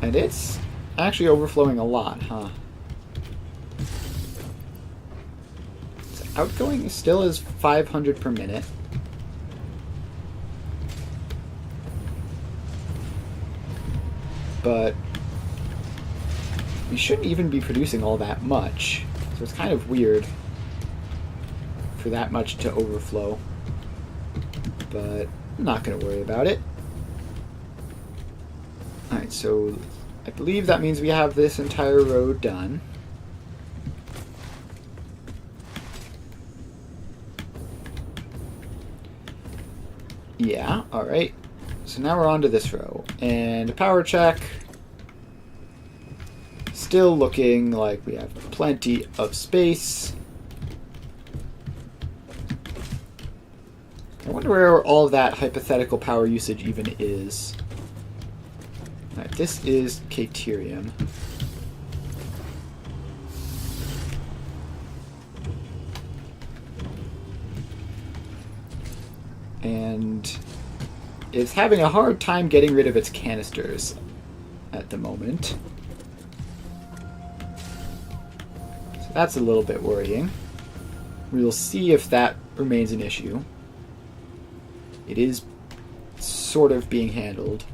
And it's actually overflowing a lot, huh? So outgoing still is 500 per minute. But we shouldn't even be producing all that much. So it's kind of weird for that much to overflow. But I'm not going to worry about it. Alright, so I believe that means we have this entire road done. Yeah, alright. So now we're on to this row. And a power check. Still looking like we have plenty of space. I wonder where all of that hypothetical power usage even is. Alright, this is Caterium. And it's having a hard time getting rid of its canisters at the moment. So that's a little bit worrying. We'll see if that remains an issue. It is sort of being handled.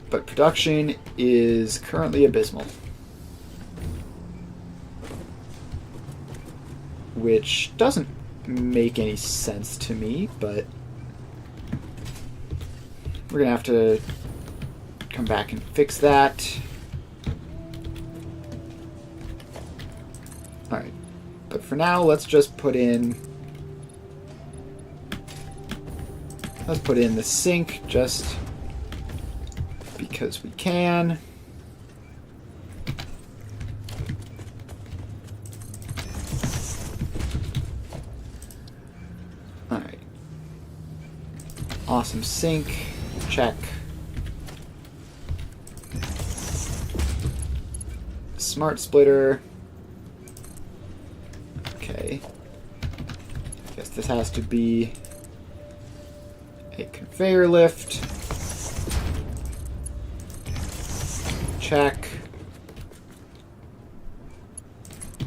But production is currently abysmal. Which doesn't make any sense to me, but we're gonna have to come back and fix that. Alright, but for now, let's just put in the sink just because we can. Alright. Awesome sink. Check. Smart splitter. Okay. Guess this has to be a conveyor lift. Check.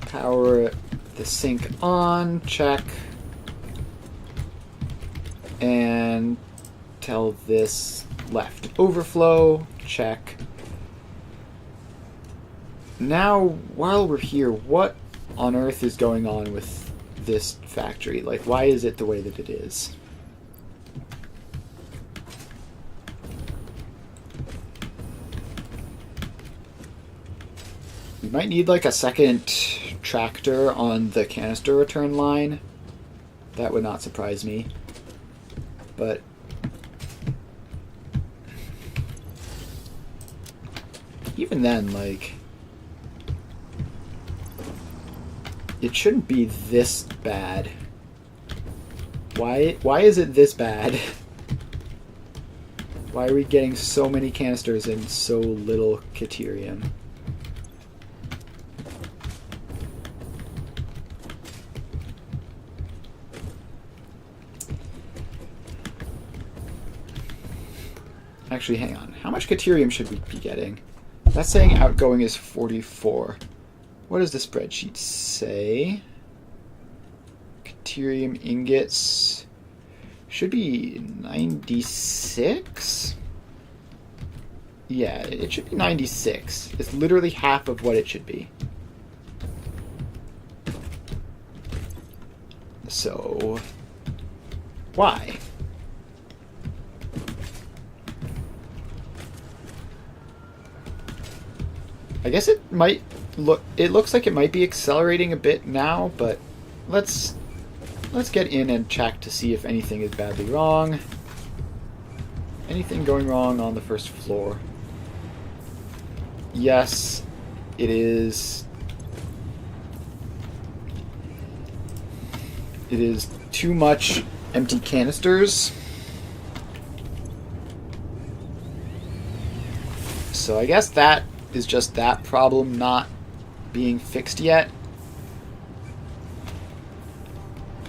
Power the sink on. Check. And tell this left overflow. Check. Now, while we're here, what on earth is going on with this factory? Like, why is it the way that it is? We might need like a second tractor on the canister return line. That would not surprise me. But even then, like, it shouldn't be this bad. Why is it this bad? Why are we getting so many canisters and so little Caterium? Actually, hang on. How much Caterium should we be getting? That's saying outgoing is 44. What does the spreadsheet say? Caterium ingots should be 96? Yeah, it should be 96. It's literally half of what it should be. So, why? I guess it might look. It looks like it might be accelerating a bit now, but let's get in and check to see if anything is badly wrong. Anything going wrong on the first floor? Yes, it is. It is too much empty canisters. So I guess that is just that problem not being fixed yet.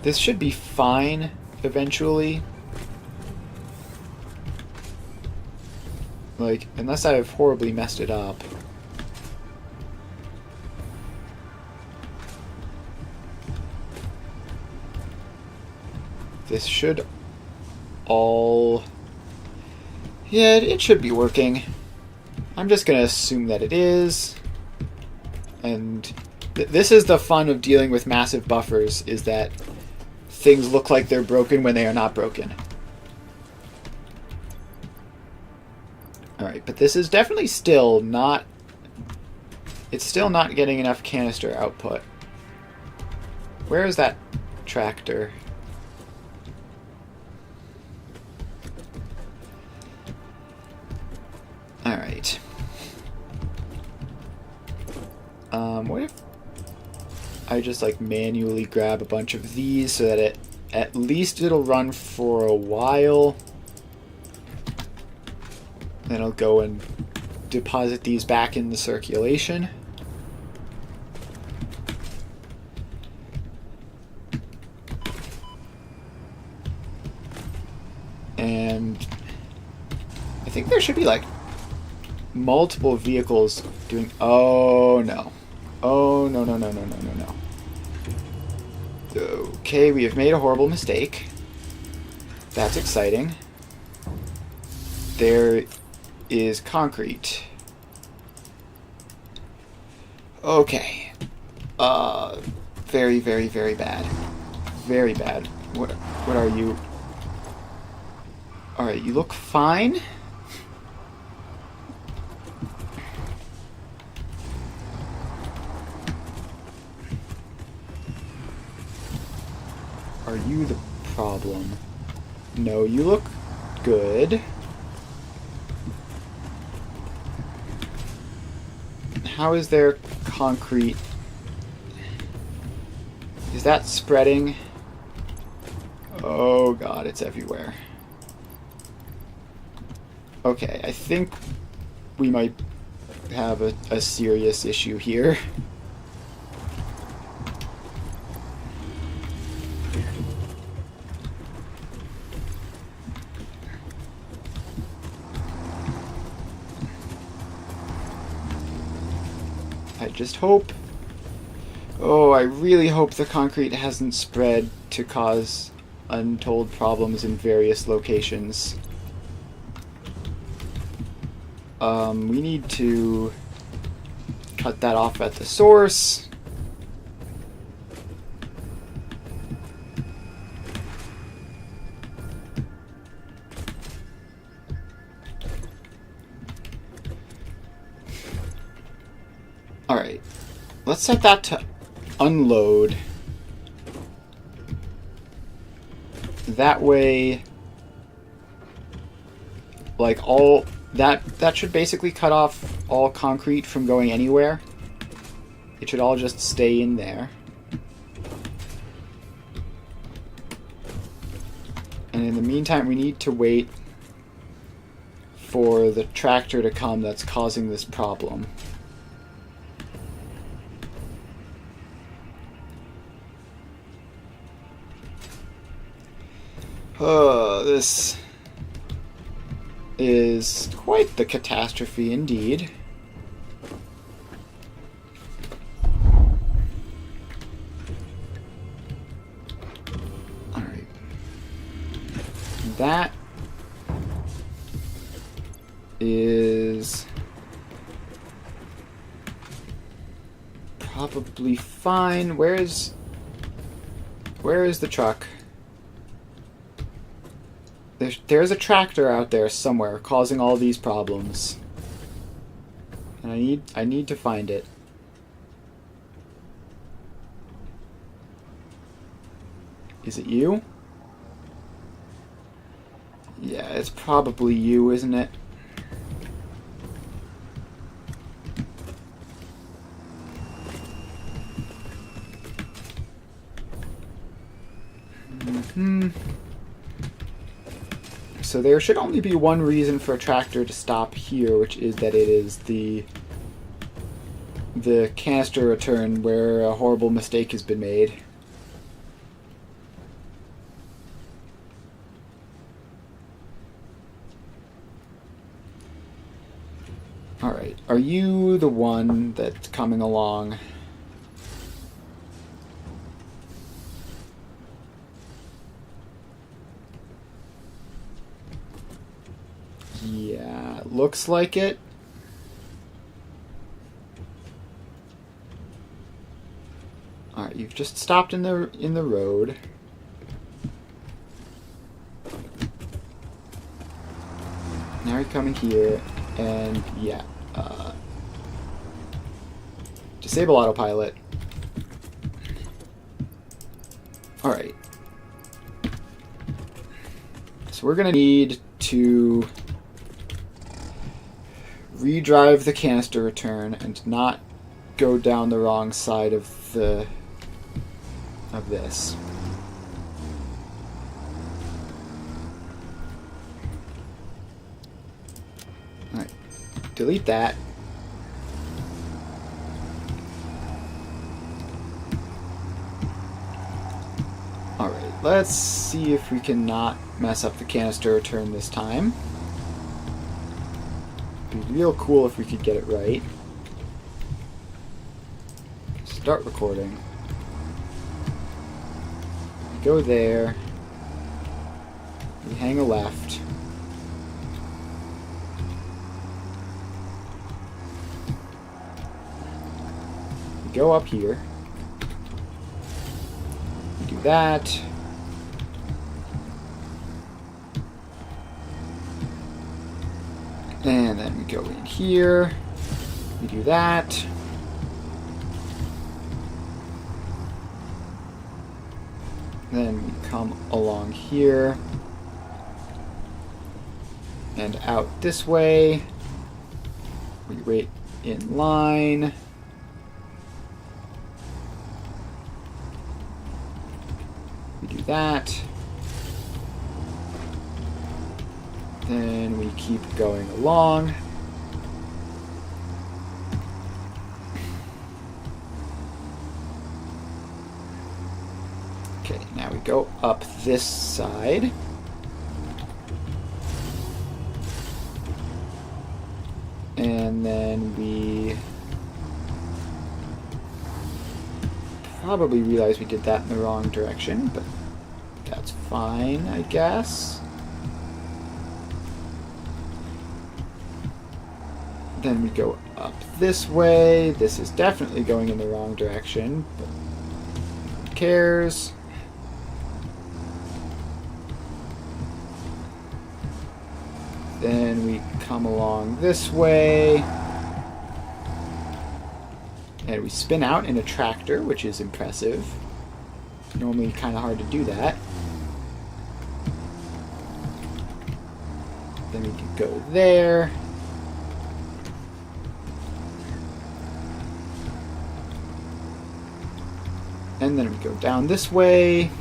This should be fine eventually. Like, unless I have horribly messed it up. This should all... Yeah, it should be working. I'm just going to assume that it is. And this is the fun of dealing with massive buffers, is that things look like they're broken when they are not broken. Alright, but this is definitely still not... It's still not getting enough canister output. Where is that tractor? Alright. What if I just like manually grab a bunch of these so that at least it'll run for a while. Then I'll go and deposit these back in the circulation. And I think there should be like multiple vehicles doing... Oh no. Oh no no no no no no no. Okay, we have made a horrible mistake. That's exciting. There is concrete. Okay. Very, very, very bad. Very bad. What are you? Alright, you look fine. Are you the problem? No, you look good. How is there concrete? Is that spreading? Oh god, it's everywhere. Okay, I think we might have a serious issue here. I just hope... Oh, I really hope the concrete hasn't spread to cause untold problems in various locations. We need to cut that off at the source. Alright, let's set that to unload. That way, like all... That should basically cut off all concrete from going anywhere. It should all just stay in there. And in the meantime, we need to wait for the tractor to come that's causing this problem. This is quite the catastrophe indeed. Alright. That is probably fine. Where is the truck? There's a tractor out there somewhere causing all these problems. And I need to find it. Is it you? Yeah, it's probably you, isn't it? So there should only be one reason for a tractor to stop here, which is that it is the canister return where a horrible mistake has been made. Alright, are you the one that's coming along? Yeah, looks like it. Alright, you've just stopped in the road. Now you're coming here, and yeah. Disable autopilot. Alright. So we're gonna need to redrive the canister return and not go down the wrong side of this. Alright. Delete that. Alright, let's see if we can not mess up the canister return this time. It'd be real cool if we could get it right. Start recording. Go there. We hang a left. We go up here. We do that. And then we go in here. We do that. Then we come along here. And out this way. We wait in line. We do that. Then we keep going along. Okay, now we go up this side. And then we probably realize we did that in the wrong direction, but that's fine, I guess. Then we go up this way. This is definitely going in the wrong direction, but who cares? Then we come along this way. And we spin out in a tractor, which is impressive. Normally kind of hard to do that. Then we can go there. And then we go down this way.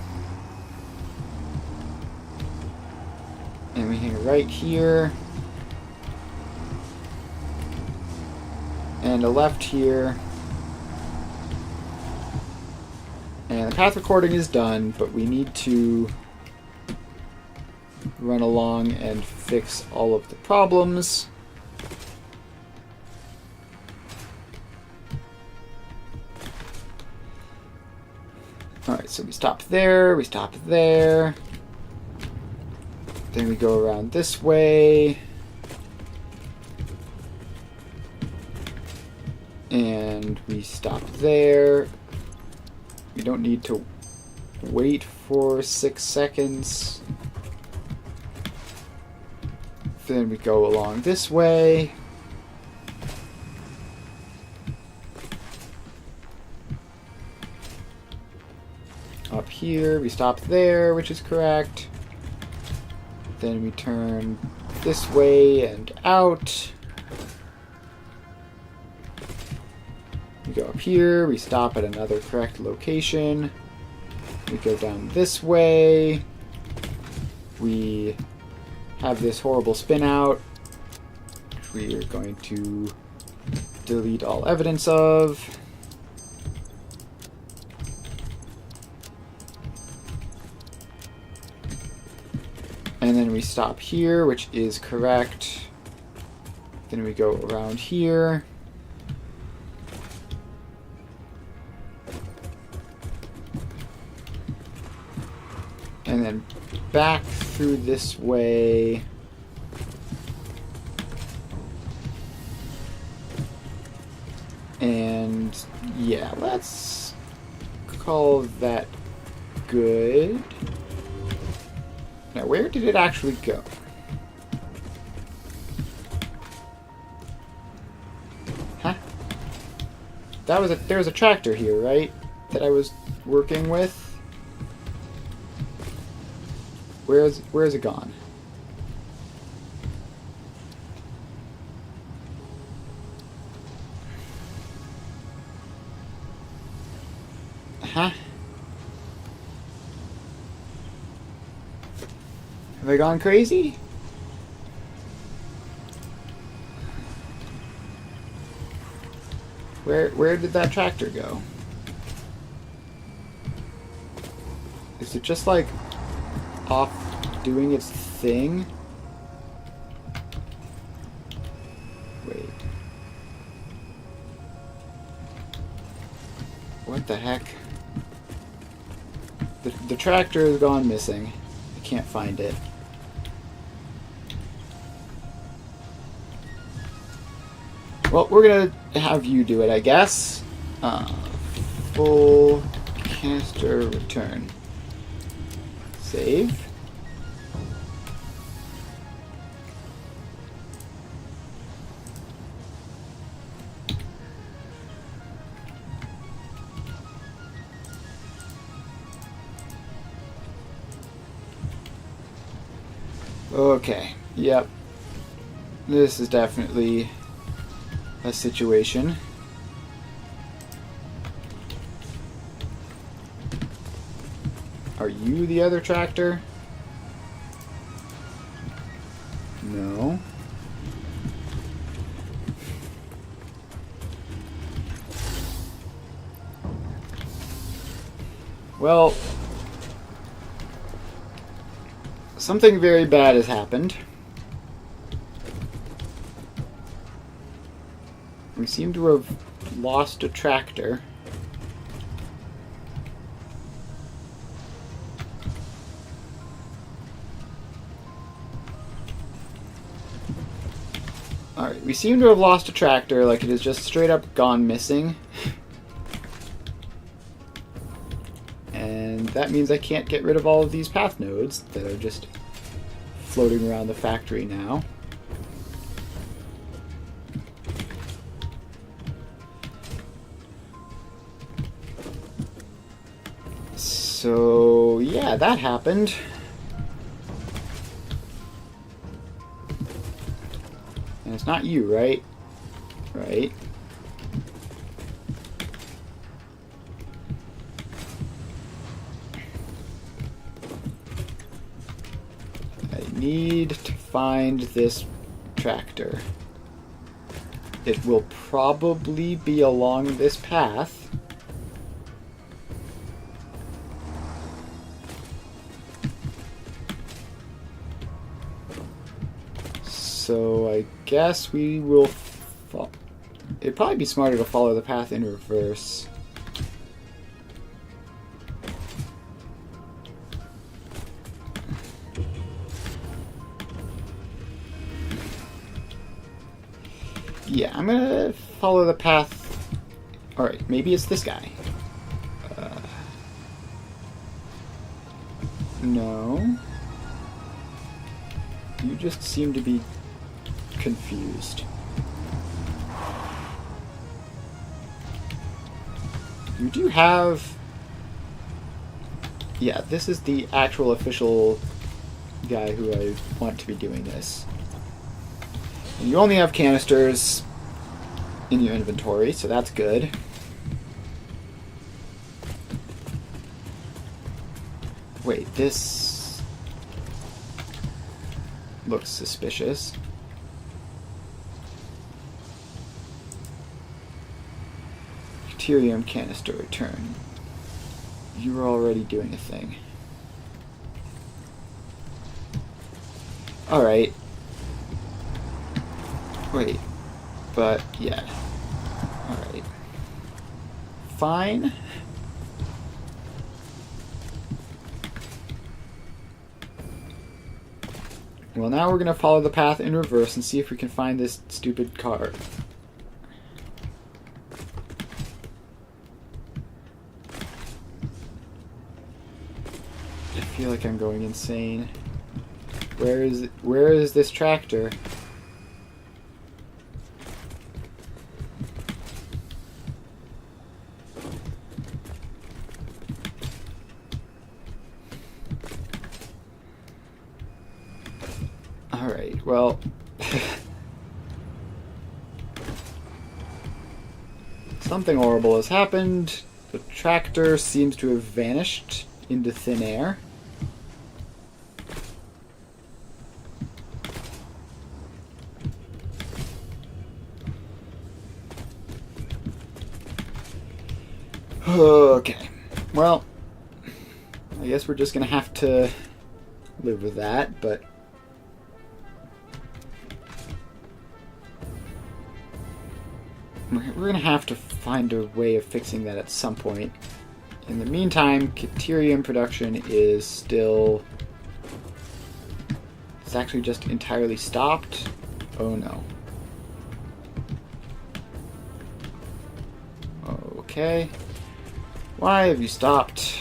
And we hang right here. And a left here. And the path recording is done, but we need to run along and fix all of the problems. Alright, so we stop there, we stop there. Then we go around this way. And we stop there. We don't need to wait for 6 seconds. Then we go along this way. Up here, we stop there, which is correct. Then we turn this way and out. We go up here, we stop at another correct location. We go down this way. We have this horrible spin out, which we are going to delete all evidence of. And then we stop here, which is correct. Then we go around here. And then back through this way. And yeah, let's call that good. Now, where did it actually go? Huh? There was a tractor here, right? That I was working with. Where is it gone? Huh? Have I gone crazy? Where did that tractor go? Is it just like off doing its thing? Wait. What the heck? The tractor has gone missing. I can't find it. Well, we're gonna have you do it, I guess. Full canister return. Save. Okay, yep. This is definitely a situation. Are you the other tractor? No. Well, something very bad has happened. We seem to have lost a tractor. Alright, we seem to have lost a tractor, like it has just straight up gone missing. And that means I can't get rid of all of these path nodes that are just floating around the factory now. So, yeah, that happened. And it's not you, right? Right. I need to find this tractor. It will probably be along this path. So I guess we will... It'd probably be smarter to follow the path in reverse. Yeah, I'm gonna follow the path Alright, maybe it's this guy. No. You just seem to be confused. You do have... Yeah, this is the actual official guy who I want to be doing this. And you only have canisters in your inventory, so that's good. Wait, this looks suspicious. Deuterium canister return. You were already doing a thing. Alright. Wait. But, yeah. Alright. Fine. Well, now we're going to follow the path in reverse and see if we can find this stupid car. I feel like I'm going insane. Where is this tractor? Alright, well... Something horrible has happened. The tractor seems to have vanished into thin air. Okay. Well, I guess we're just gonna have to live with that, but... We're gonna have to find a way of fixing that at some point. In the meantime, deuterium production is still... It's actually just entirely stopped. Oh no. Okay. Why have you stopped?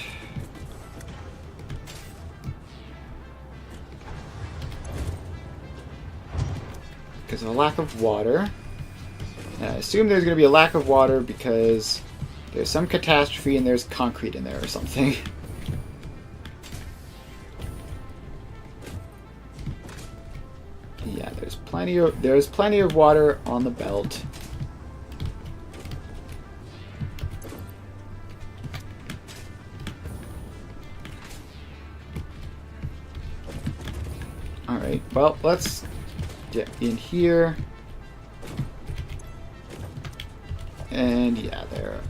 Because of a lack of water. And I assume there's going to be a lack of water because there's some catastrophe and there's concrete in there or something. Yeah, there's plenty of water on the belt. Alright, well, let's get in here. And yeah, there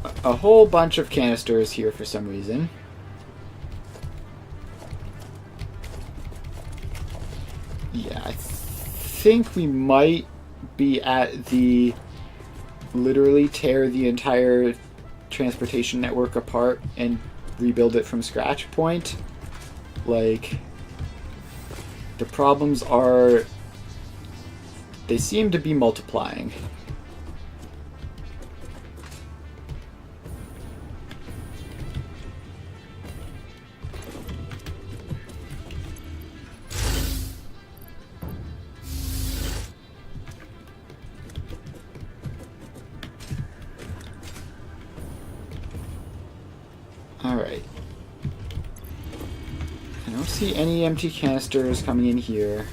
are a whole bunch of canisters here for some reason. Yeah, I think we might be at the literally tear the entire transportation network apart and rebuild it from scratch point. Like, the problems are... They seem to be multiplying. Alright. I don't see any empty canisters coming in here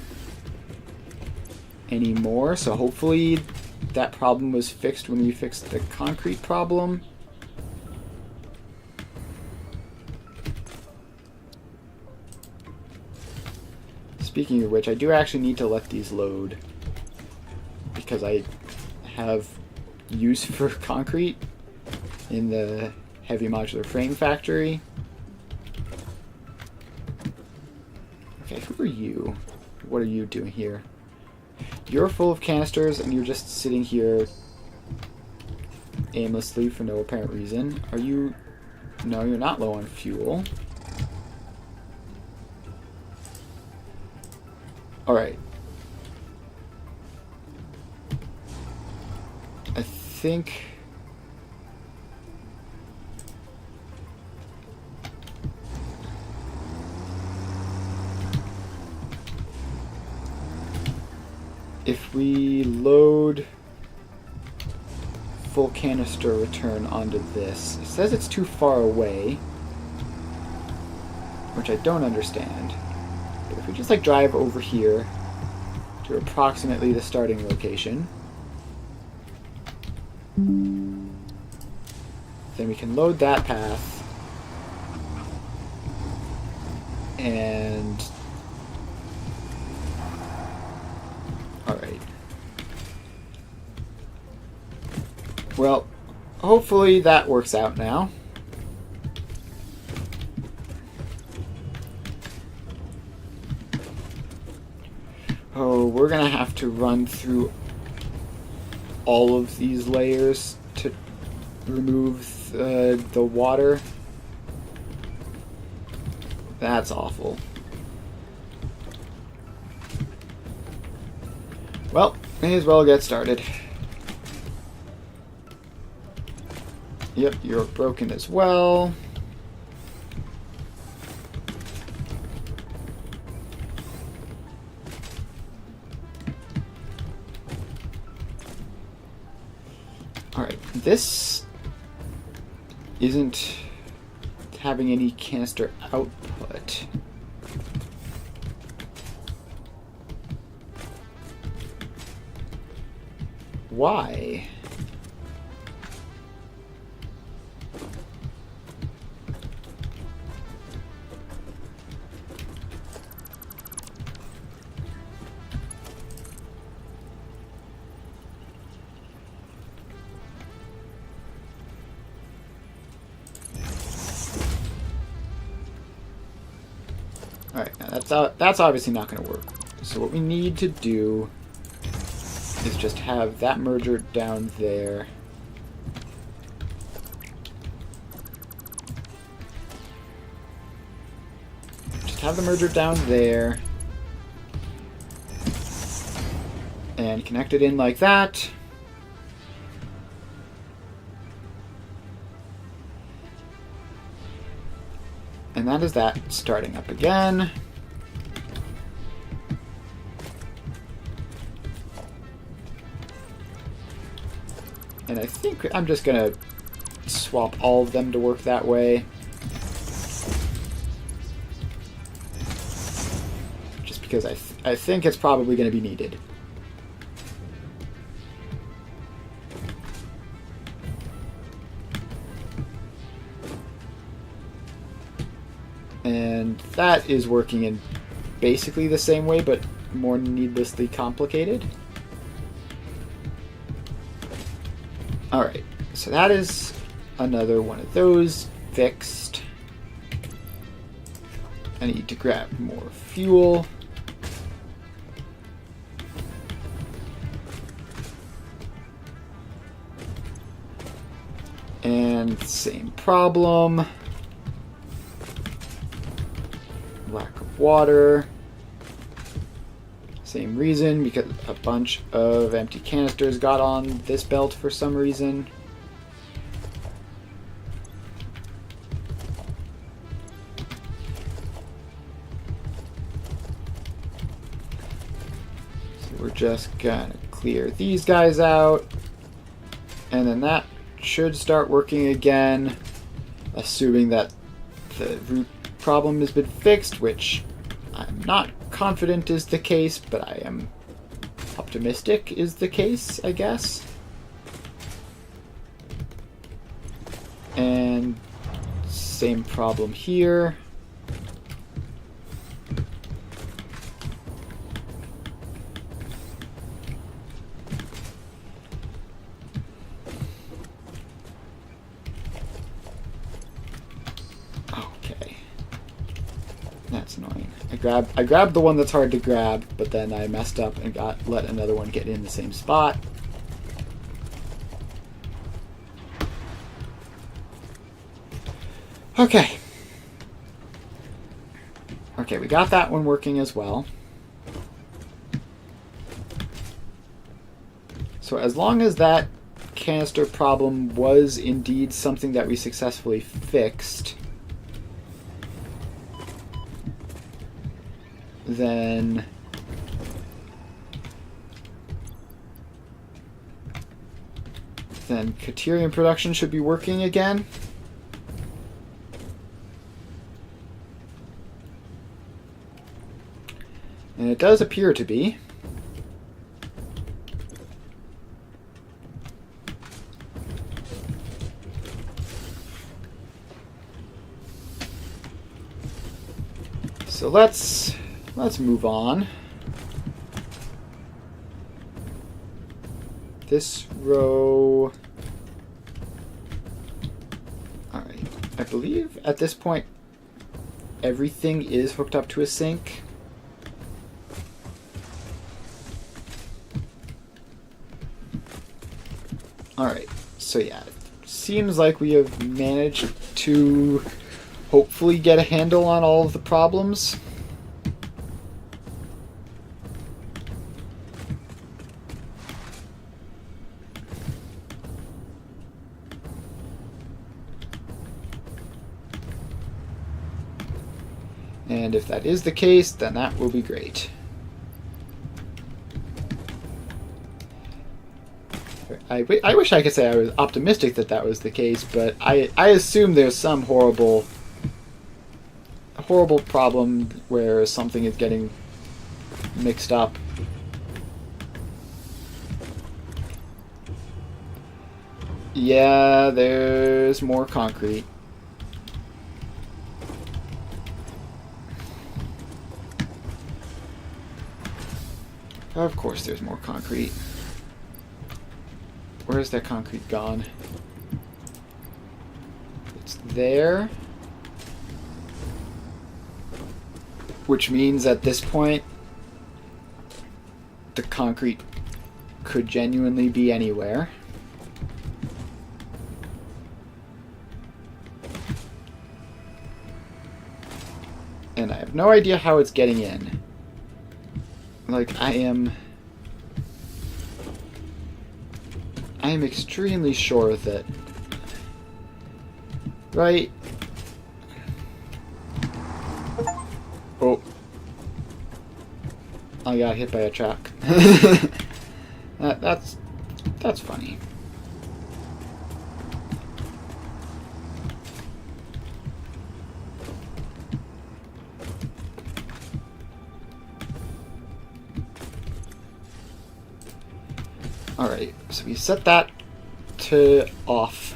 anymore, so hopefully that problem was fixed when we fixed the concrete problem. Speaking of which, I do actually need to let these load because I have use for concrete in the heavy modular frame factory. Okay, who are you? What are you doing here? You're full of canisters and you're just sitting here aimlessly for no apparent reason. Are you... No, you're not low on fuel. Alright. I think... if we load full canister return onto this, it says it's too far away, which I don't understand. But if we just like drive over here to approximately the starting location, then we can load that path and alright. Well, hopefully that works out now. Oh, we're gonna have to run through all of these layers to remove the water. That's awful. Well, may as well get started. Yep, you're broken as well. Alright, this isn't having any canister output. Why? Alright, now that's obviously not going to work. So what we need to do is just have that merger down there. Just have the merger down there. And connect it in like that. And that is that starting up again. And I think I'm just going to swap all of them to work that way. Just because I think it's probably going to be needed. And that is working in basically the same way, but more needlessly complicated. Alright, so that is another one of those fixed. I need to grab more fuel. And same problem. Lack of water. Same reason, because a bunch of empty canisters got on this belt for some reason. So we're just gonna clear these guys out. And then that should start working again, assuming that the root problem has been fixed, which I'm not confident is the case, but I am optimistic is the case, I guess. And same problem here. Okay. That's annoying. I grabbed the one that's hard to grab, but then I messed up and let another one get in the same spot. Okay. Okay, we got that one working as well. So as long as that canister problem was indeed something that we successfully fixed, then Caterium production should be working again. And it does appear to be. So let's move on. This row. All right. I believe at this point everything is hooked up to a sink. All right. So yeah, it seems like we have managed to hopefully get a handle on all of the problems. And if that is the case, then that will be great. I wish I could say I was optimistic that that was the case, but I assume there's some horrible problem where something is getting mixed up. Yeah, there's more concrete. Of course there's more concrete. Where's that concrete gone? It's there. Which means at this point, the concrete could genuinely be anywhere. And I have no idea how it's getting in. Like, I am extremely sure that, right? Oh. I got hit by a truck. That's funny. Alright, so we set that to off.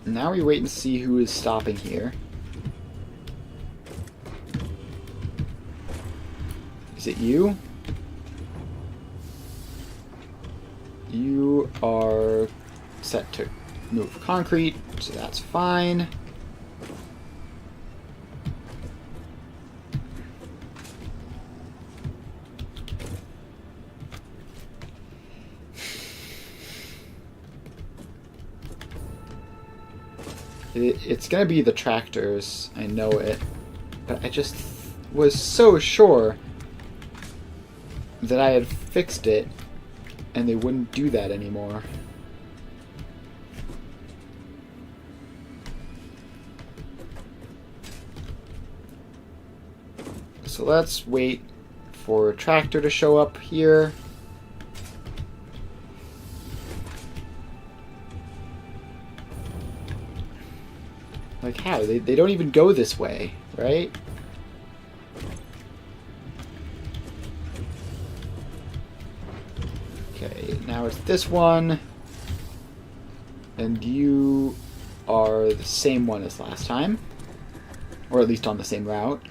Now we wait and see who is stopping here. Is it you? You are set to move concrete, so that's fine. It's gonna be the tractors, I know it, but I just was so sure that I had fixed it and they wouldn't do that anymore. So let's wait for a tractor to show up here. Like how? They don't even go this way, right? Okay, now it's this one. And you are the same one as last time. Or at least on the same route.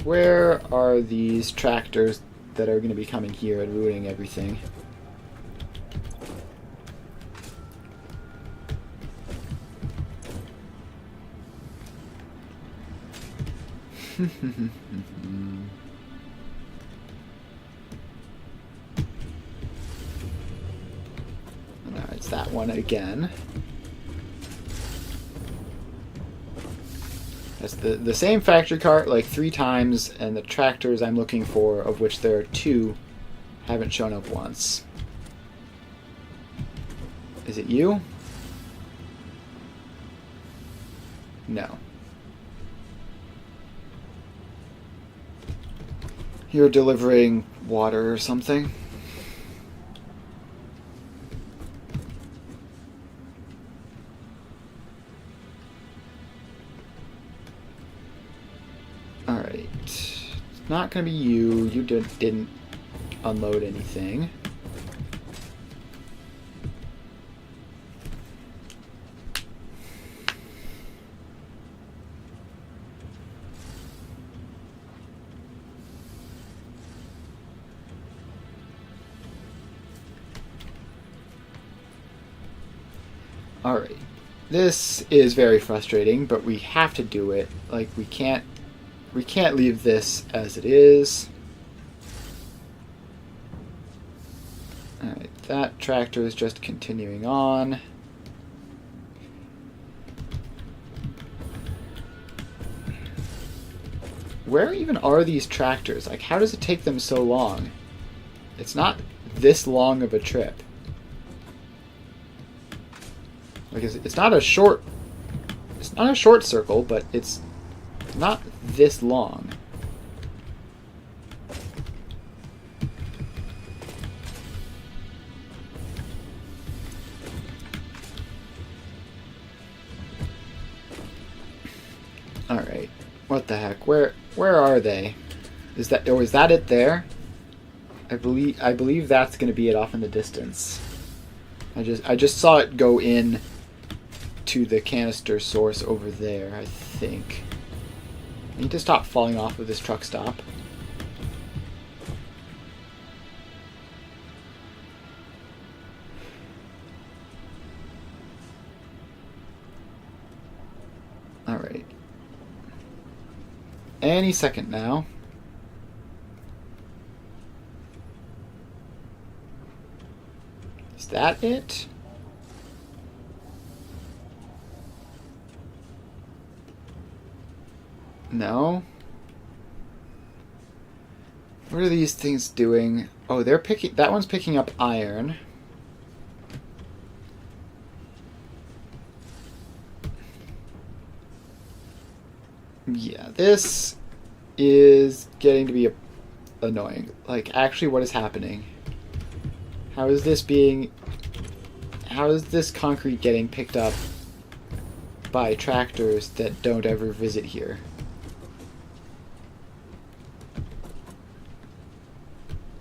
Where are these tractors that are going to be coming here and ruining everything? one again. That's the same factory cart like 3 times, and the tractors I'm looking for, of which there are 2, haven't shown up once. Is it you? No. You're delivering water or something? Alright. It's not gonna be you. You didn't unload anything. Alright. This is very frustrating, but we have to do it. Like, we can't leave this as it is. Alright, that tractor is just continuing on. Where even are these tractors? Like, how does it take them so long? It's not this long of a trip. Like, it's not a short circle, but it's not this long. All right, what the heck? Where are they? Is that it there? I believe that's going to be it off in the distance. I just saw it go in to the canister source over there, I think. I need to stop falling off of this truck stop. Alright. Any second now. Is that it? No. What are these things doing? Oh, that one's picking up iron. Yeah, this is getting to be annoying. Like, actually, what is happening? How is this concrete getting picked up by tractors that don't ever visit here?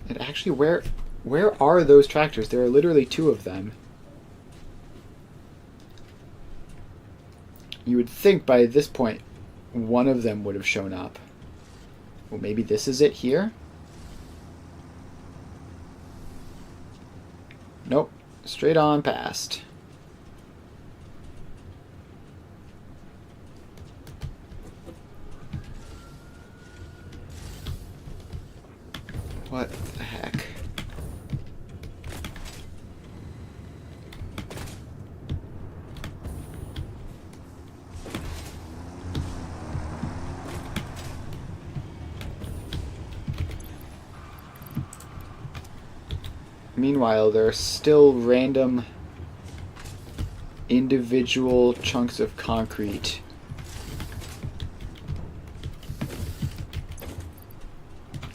And actually, where are those tractors? There are literally 2 of them. You would think by this point one of them would have shown up. Well, maybe this is it here? Nope. Straight on past. What the heck? Meanwhile, there are still random individual chunks of concrete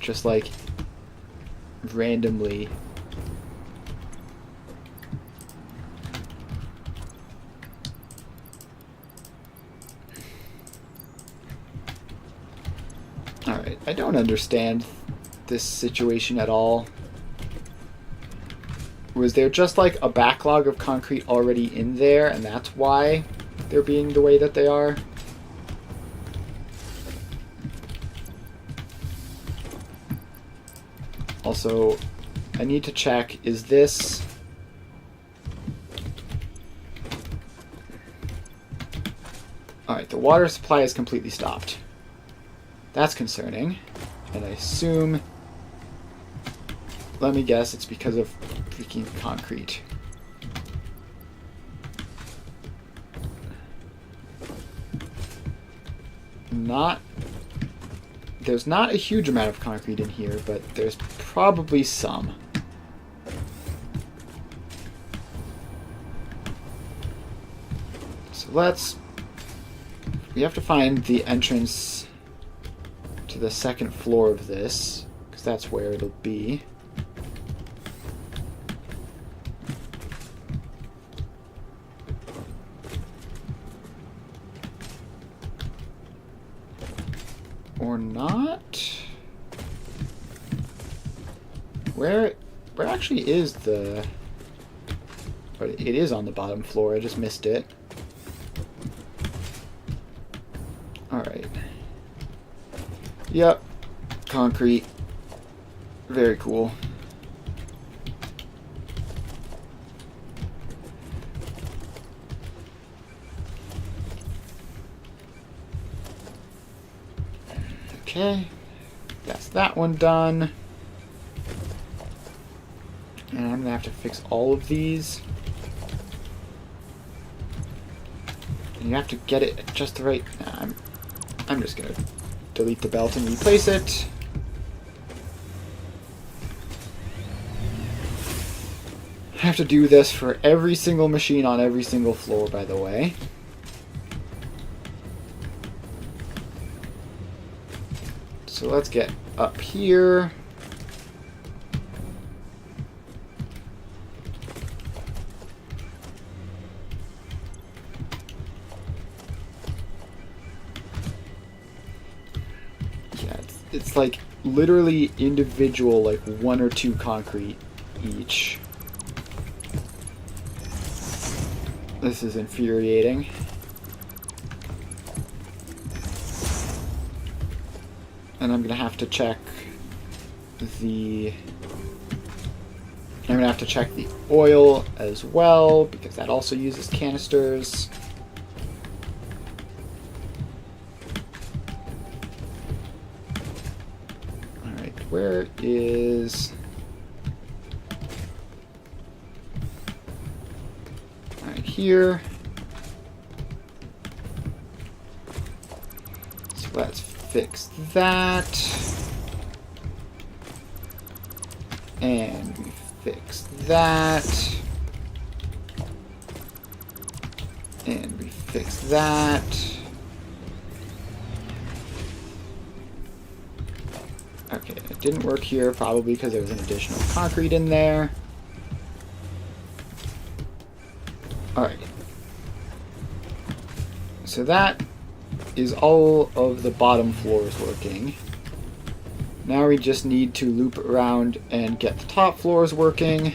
just like randomly Alright, I don't understand this situation at all. Was there just like a backlog of concrete already in there, and that's why they're being the way that they are? Also, I need to check, is this... Alright, the water supply is completely stopped. That's concerning. And I assume... Let me guess, it's because of freaking concrete. not a huge amount of concrete in here, but there's probably some. So we have to find the entrance to the second floor of this, because that's where it'll be. Or not? Where actually is the... It is on the bottom floor, I just missed it. Alright. Yep. Concrete. Very cool. Okay, that's that one done. And I'm gonna have to fix all of these. And you have to get it at just the right... Nah, I'm just gonna delete the belt and replace it. I have to do this for every single machine on every single floor, by the way. So let's get up here. Yeah, it's like literally individual, like 1 or 2 concrete each. This is infuriating. And I'm gonna have to check the oil as well, because that also uses canisters. Alright, where is... Alright, here. So let's fix that. And we fix that. And we fix that. Okay, it didn't work here, probably because there was an additional concrete in there. Alright. So that is all of the bottom floors working. Now we just need to loop around and get the top floors working.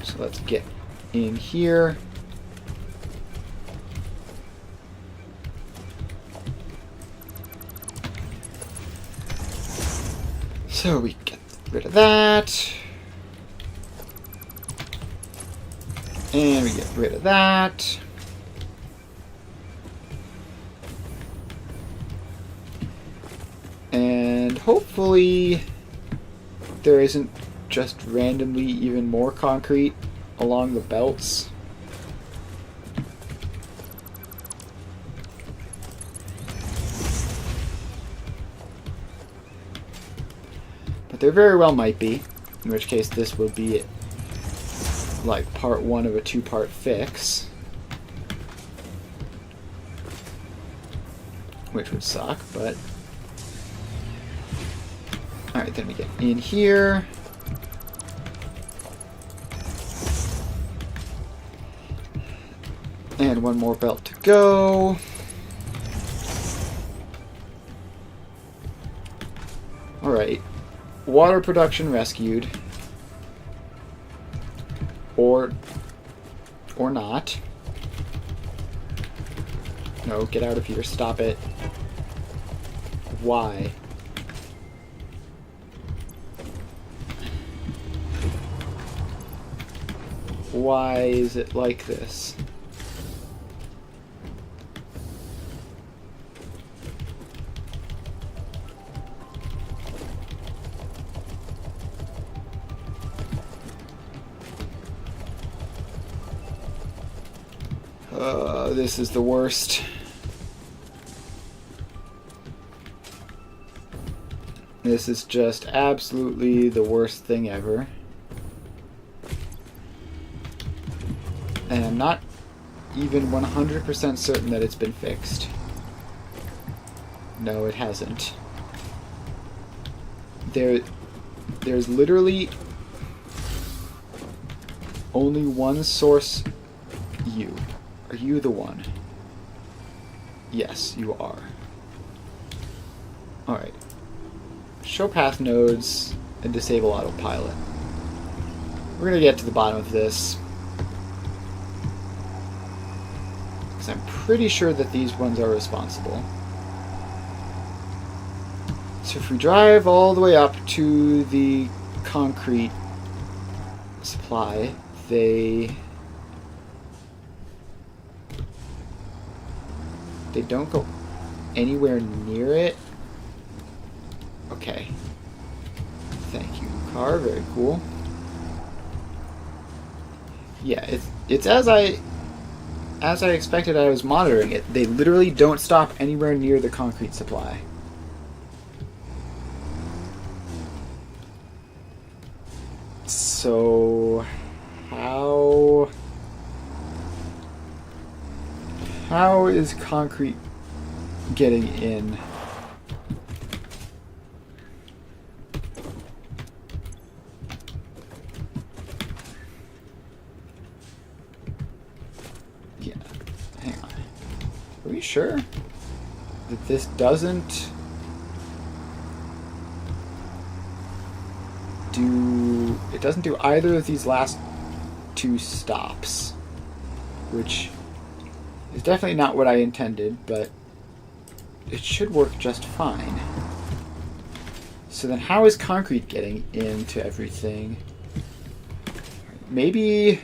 So let's get in here. So we get rid of that. And we get rid of that. And hopefully there isn't just randomly even more concrete along the belts. But there very well might be, in which case this will be like part 1 of a 2-part fix. Which would suck, but... Alright, then we get in here. And 1 more belt to go. Alright. Water production rescued. Or not. No, get out of here. Stop it. Why? Why is it like this? This is the worst. This is just absolutely the worst thing ever. And I'm not even 100% certain that it's been fixed. No, it hasn't. There's literally only one source. You. Are you the one? Yes, you are. Alright. Show path nodes and disable autopilot. We're gonna get to the bottom of this. Because I'm pretty sure that these ones are responsible. So if we drive all the way up to the concrete supply, they don't go anywhere near it. Okay. Thank you, car. Very cool. Yeah, it's as I expected. I was monitoring it. They literally don't stop anywhere near the concrete supply. So how is concrete getting in? Yeah, hang on. Are we sure that this doesn't do... It doesn't do either of these last two stops, which is definitely not what I intended, but it should work just fine. So then how is concrete getting into everything? Maybe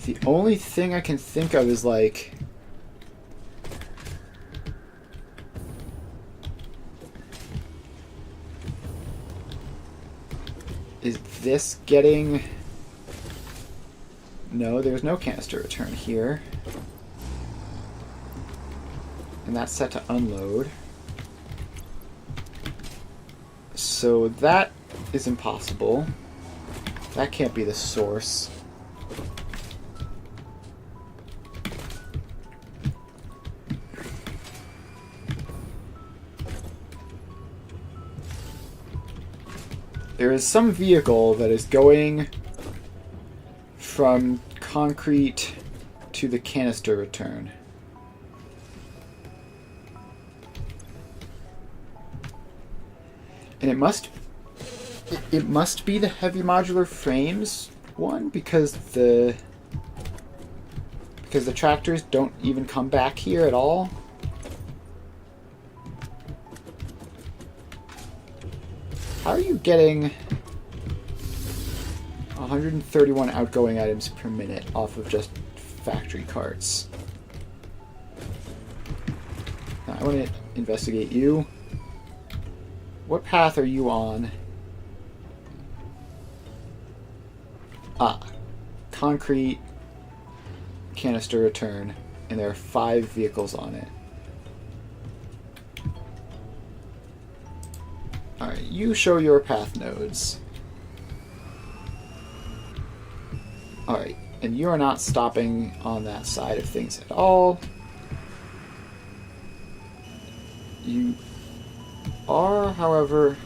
the only thing I can think of is like... Is this getting... No, there's no canister return here. And that's set to unload. So that is impossible. That can't be the source. There is some vehicle that is going from concrete to the canister return. And it must be the heavy modular frames one, because the tractors don't even come back here at all. How are you getting 131 outgoing items per minute off of just factory carts? Now, I want to investigate you. What path are you on? Ah, concrete, canister return, and there are 5 vehicles on it. Alright, you show your path nodes. Alright, and you are not stopping on that side of things at all. You are, however...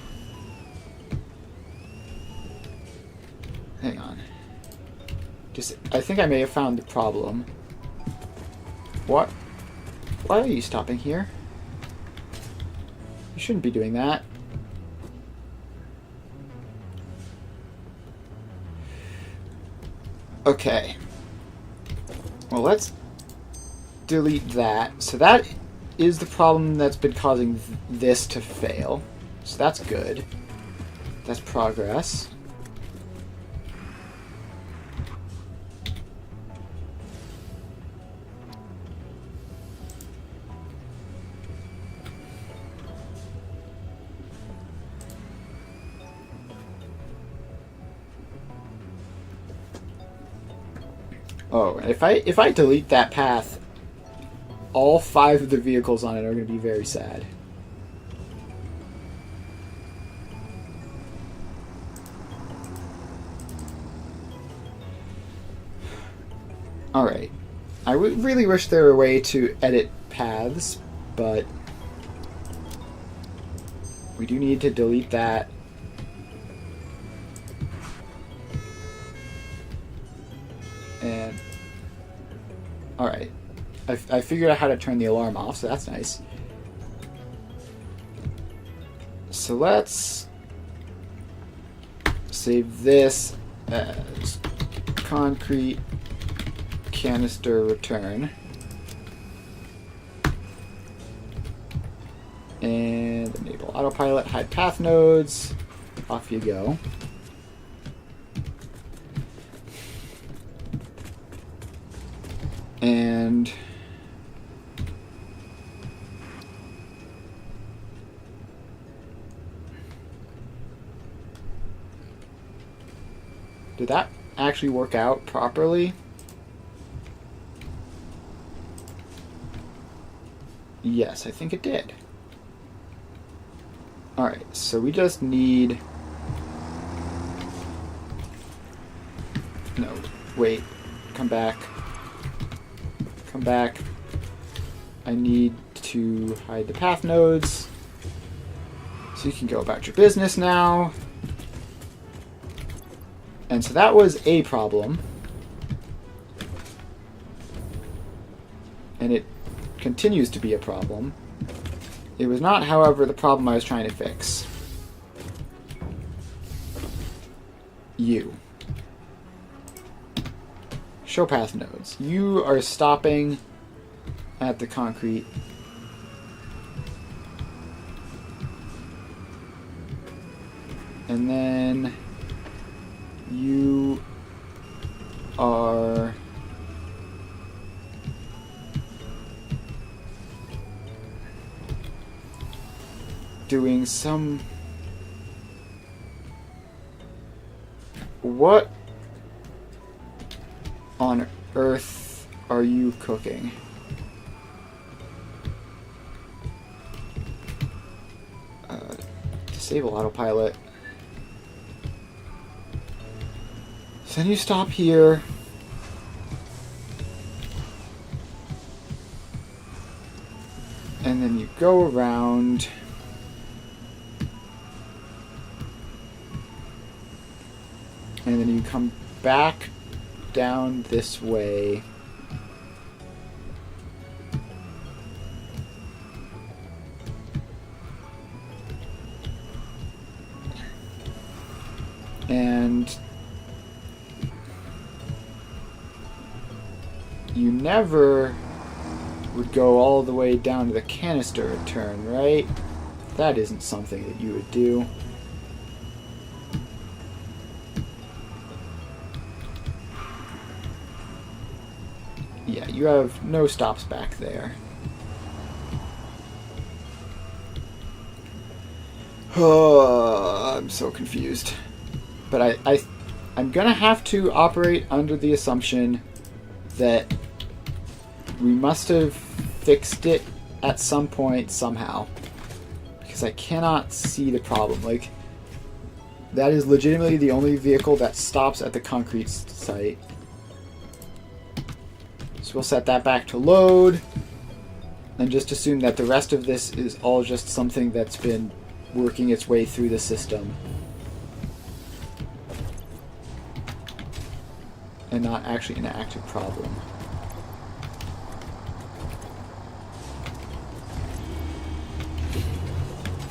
Hang on. I think I may have found the problem. What? Why are you stopping here? You shouldn't be doing that. Okay. Well, let's delete that. So that is the problem that's been causing this to fail. So that's good. That's progress. Oh, if I delete that path, all 5 of the vehicles on it are going to be very sad. Alright. I really wish there were a way to edit paths, but we do need to delete that. And alright. I figured out how to turn the alarm off, so that's nice. So let's save this as concrete canister return. And enable autopilot, hide path nodes. Off you go. And did that actually work out properly? Yes, I think it did. Alright, so we just need... No, wait. Come back. Come back. I need to hide the path nodes. So you can go about your business now. And so that was a problem. And it continues to be a problem. It was not, however, the problem I was trying to fix. You. Show path nodes. You are stopping at the concrete. And then you are doing some... What on earth are you cooking? Disable autopilot. So then you stop here. And then you go around. And then you come back down this way. And you never would go all the way down to the canister return, right? That isn't something that you would do. Yeah, you have no stops back there. Oh, I'm so confused. But I'm gonna have to operate under the assumption that we must have fixed it at some point somehow. Because I cannot see the problem. Like, that is legitimately the only vehicle that stops at the concrete site. So we'll set that back to load, and just assume that the rest of this is all just something that's been working its way through the system. And not actually an active problem.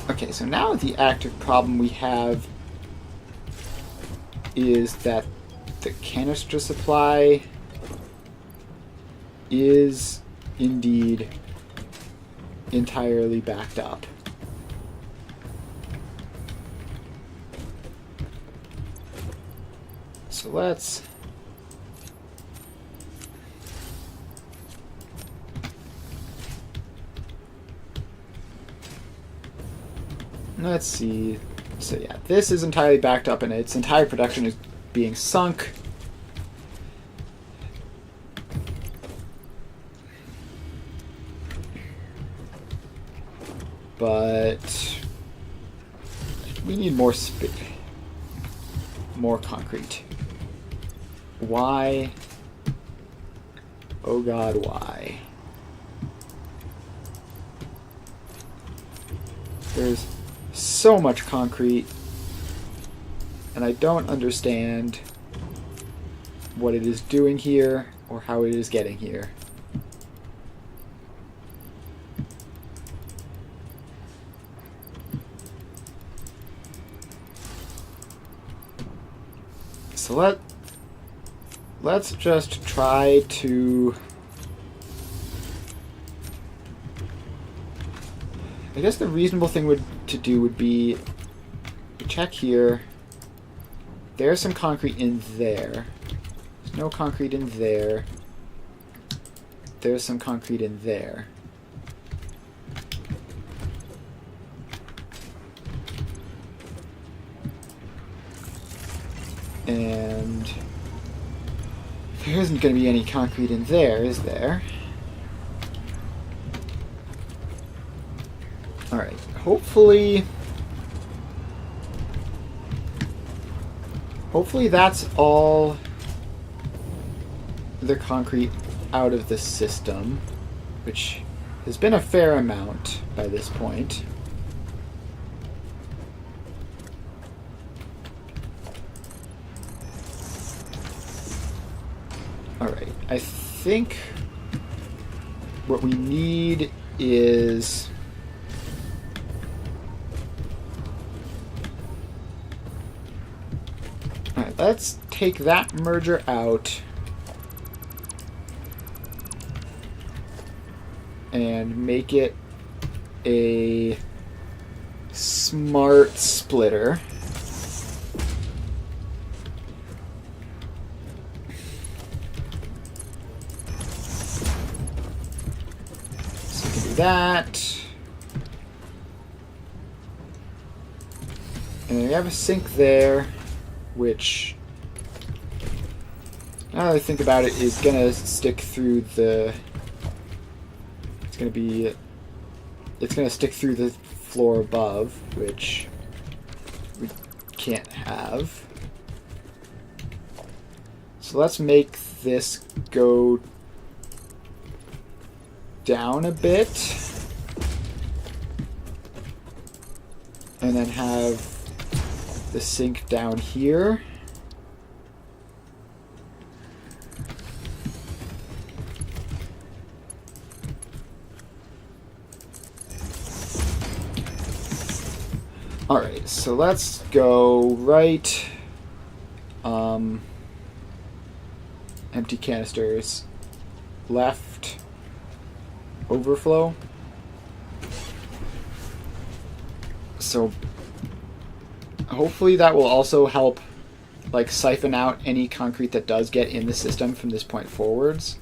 Okay, so now the active problem we have is that the canister supply is indeed entirely backed up. So let's see. So yeah, this is entirely backed up and its entire production is being sunk. but we need more concrete. Why? Oh God, why? There's so much concrete, and I don't understand what it is doing here or how it is getting here. So let's just try to... I guess the reasonable thing to do would be check here. There's some concrete in there. There's no concrete in there. There's some concrete in there. And there isn't going to be any concrete in there, is there? Alright, hopefully that's all the concrete out of the system, which has been a fair amount by this point. Alright, I think what we need is... Alright, let's take that merger out and make it a smart splitter. That, and then we have a sink there, which, now that I think about it, is gonna stick through the, it's gonna stick through the floor above, which we can't have. So let's make this go down a bit, and then have the sink down here. Alright, so let's go right, empty canisters, left, overflow. So hopefully that will also help like siphon out any concrete that does get in the system from this point forwards.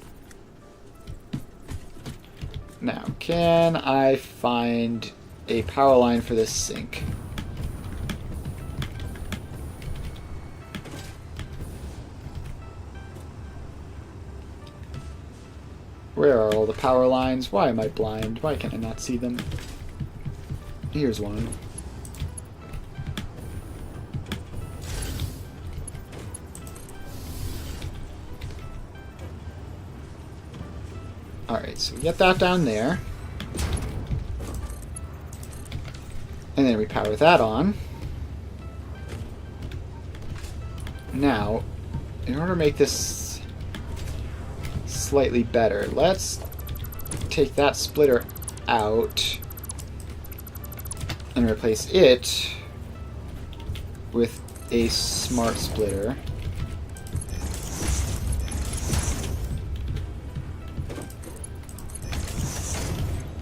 Now, can I find a power line for this sink? Where are all the power lines? Why am I blind? Why can I not see them? Here's one. Alright, so we get that down there. And then we power that on. Now, in order to make this slightly better, let's take that splitter out and replace it with a smart splitter.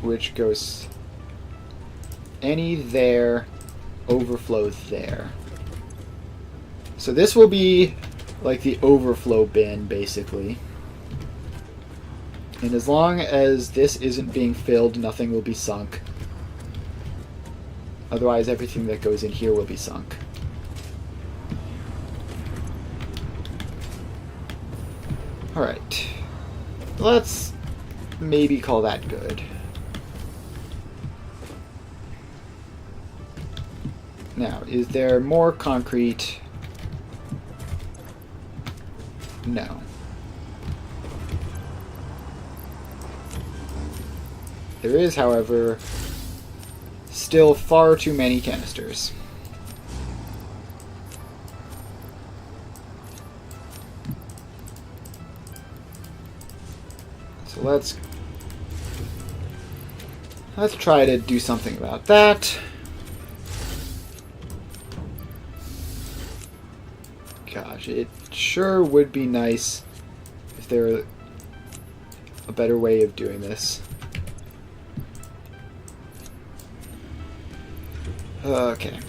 Which goes any there, overflow there. So this will be like the overflow bin, basically. And as long as this isn't being filled, nothing will be sunk. Otherwise, everything that goes in here will be sunk. Alright. Let's maybe call that good. Now, is there more concrete? No. There is, however, still far too many canisters. So let's try to do something about that. Gosh, it sure would be nice if there were a better way of doing this. Okay.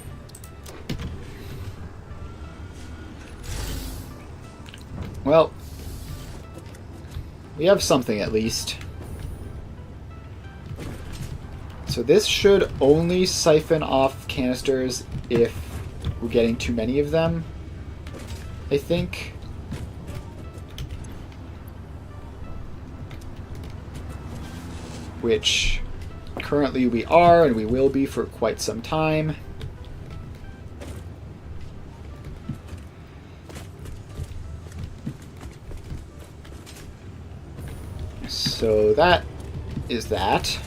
Well, we have something at least. So this should only siphon off canisters if we're getting too many of them, I think. Which currently we are, and we will be for quite some time. So that is that.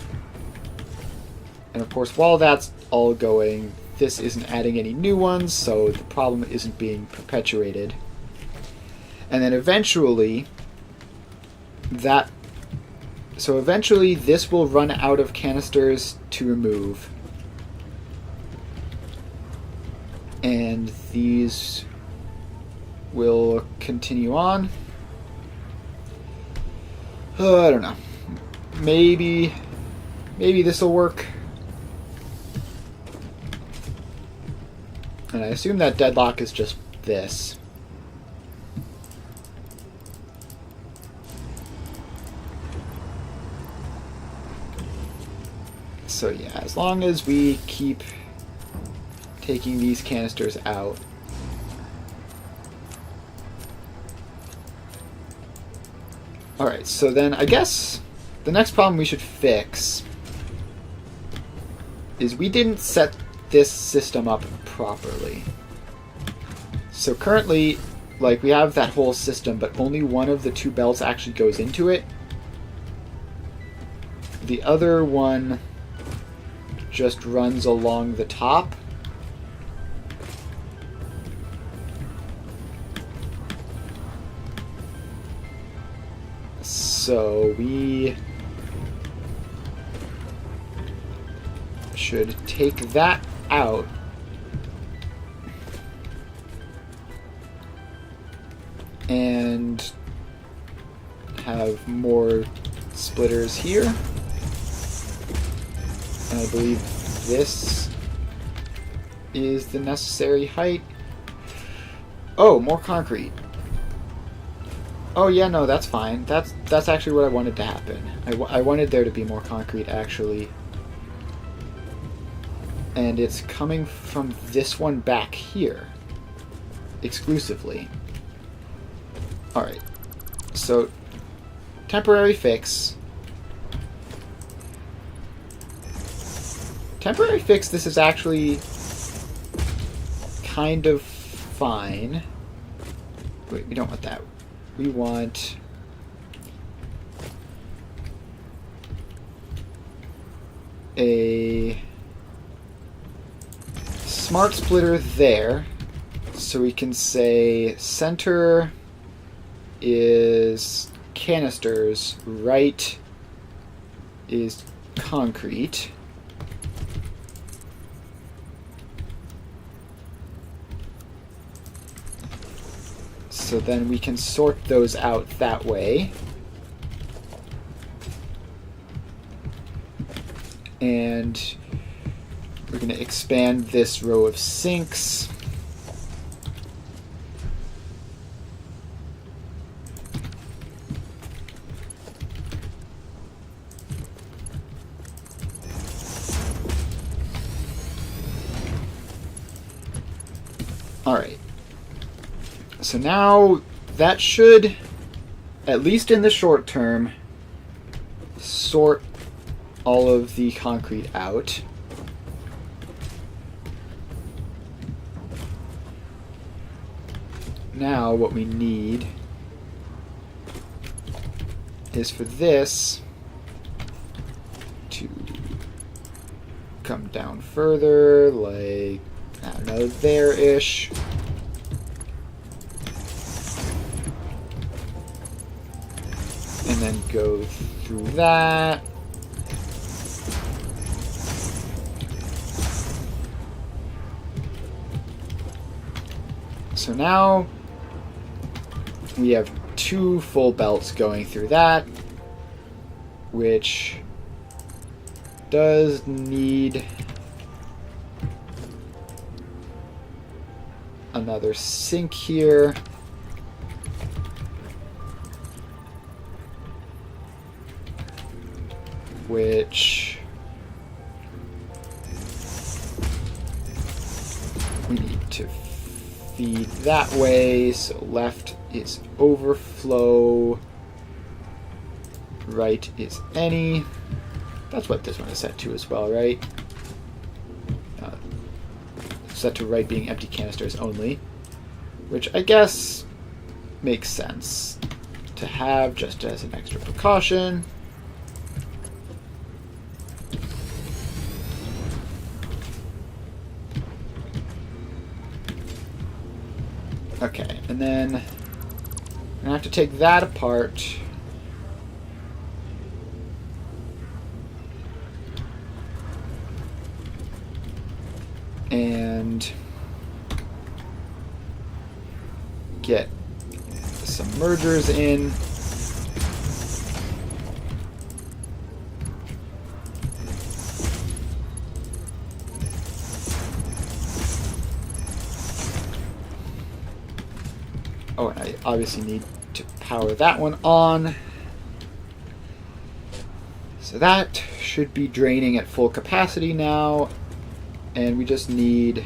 And of course, while that's all going, this isn't adding any new ones, so the problem isn't being perpetuated. And then eventually, eventually this will run out of canisters to remove. And these will continue on. I don't know. Maybe this will work. And I assume that deadlock is just this. So yeah, as long as we keep taking these canisters out. Alright, so then I guess the next problem we should fix is we didn't set this system up properly. So currently, like, we have that whole system, but only one of the two belts actually goes into it. The other one just runs along the top. So we should take that out. And have more splitters here. And I believe this is the necessary height. Oh, more concrete. Oh yeah, no, that's fine. That's actually what I wanted to happen. I wanted there to be more concrete, actually. And it's coming from this one back here. Exclusively. Alright. So, temporary fix. Temporary fix, this is actually kind of fine. Wait, we don't want that. We want a smart splitter there, so we can say center is canisters, right is concrete. So then we can sort those out that way. And we're going to expand this row of sinks. Alright. So now that should, at least in the short term, sort all of the concrete out. now what we need is for this to come down further, like, I don't know, there-ish. And then go through that. So now we have 2 full belts going through that, which does need another sink here. Which we need to feed that way, so left is overflow, right is any. That's what this one is set to as well, right? Set to right being empty canisters only, which I guess makes sense to have just as an extra precaution. Okay, and then I'm gonna have to take that apart. And get some mergers in. Oh, and I obviously need to power that one on. So that should be draining at full capacity now. And we just need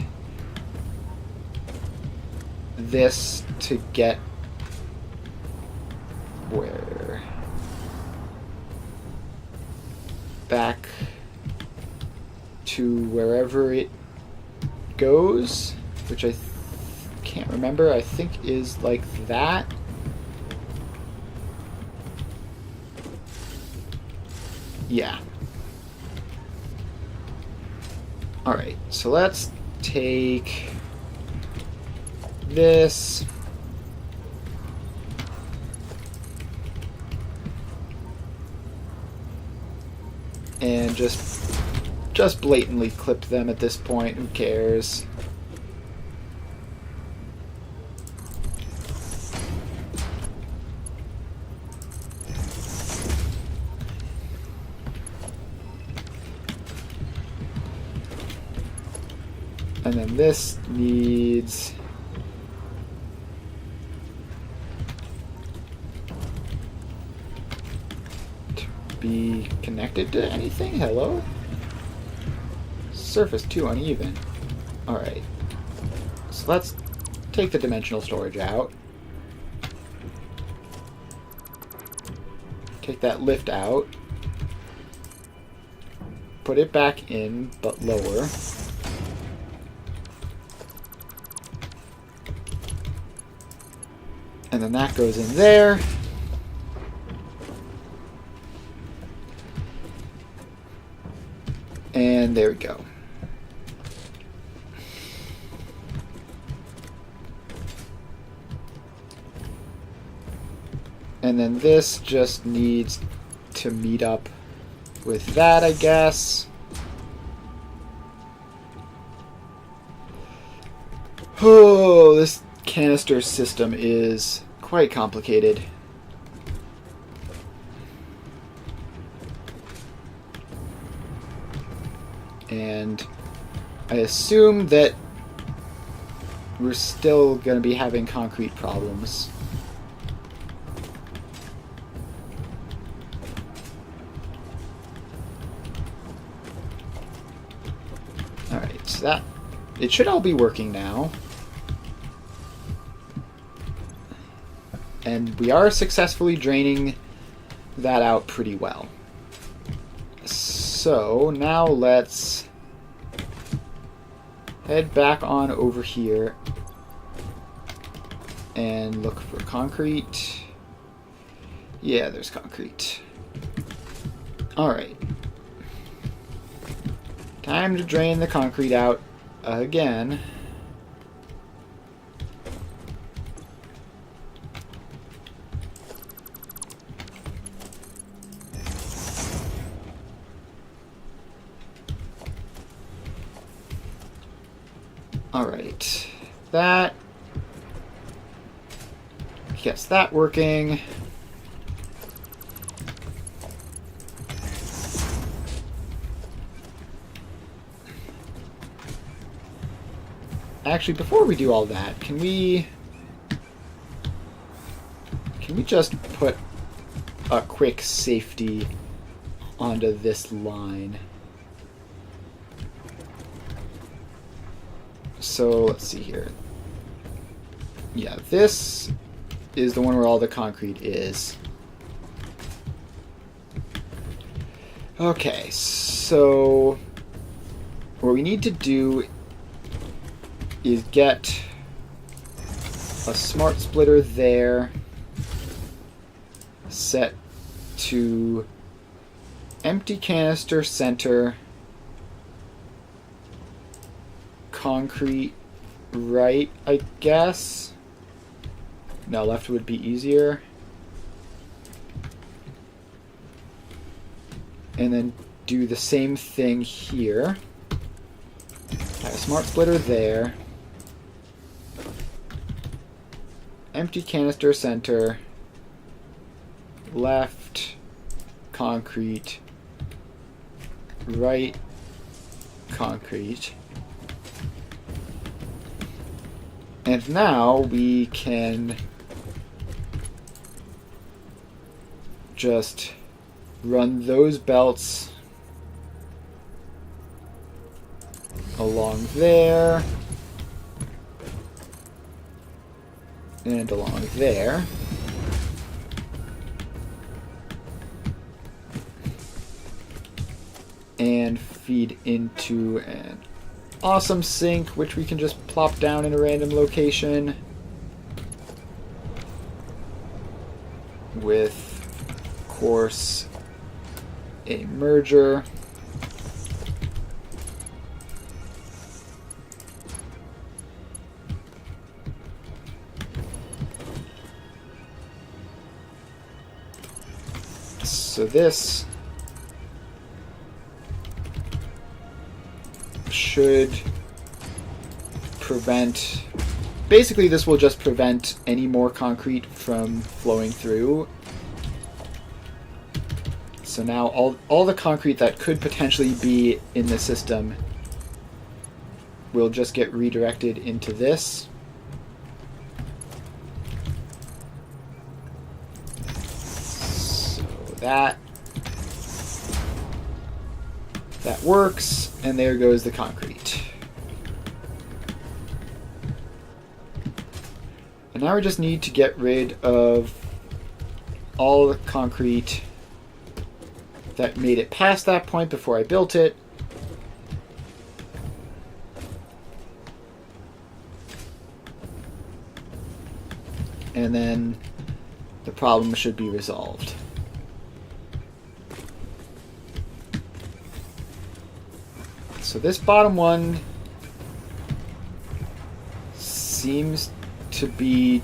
this to get where? Back to wherever it goes, which I can't remember. I think is like that. Yeah. Alright, so let's take this. And just blatantly clip them at this point. Who cares? And then this needs to be connected to anything. Hello? Surface too uneven. Alright. So let's take the dimensional storage out. Take that lift out. Put it back in, but lower. And then that goes in there. And there we go. And then this just needs to meet up with that, I guess. Oh, this canister system is quite complicated. And I assume that we're still going to be having concrete problems. Alright, so that... it should all be working now. And we are successfully draining that out pretty well. So now let's head back on over here and look for concrete. Yeah, there's concrete. Alright. Time to drain the concrete out again. Alright. That gets that working. Actually, before we do all that, can we just put a quick safety onto this line? So let's see here. Yeah, this is the one where all the concrete is. Okay, so what we need to do is get a smart splitter there, set to empty canister center, concrete right, I guess. No, left would be easier. And then do the same thing here. Have a smart splitter there. Empty canister center, left, concrete, right, concrete. And now we can just run those belts along there. And along there. And feed into an awesome sink, which we can just plop down in a random location. With, of course, a merger. So this should prevent... Basically, this will just prevent any more concrete from flowing through. So now all the concrete that could potentially be in the system will just get redirected into this. That works, and there goes the concrete. And now we just need to get rid of all the concrete that made it past that point before I built it. And then the problem should be resolved. So this bottom one seems to be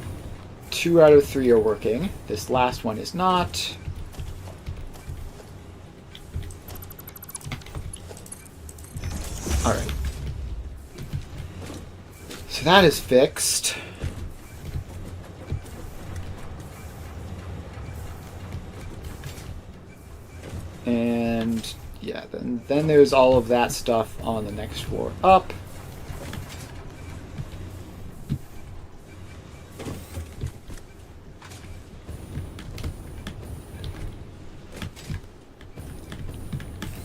2 out of 3 are working. This last one is not. Alright. So that is fixed. And yeah, then there's all of that stuff on the next floor up.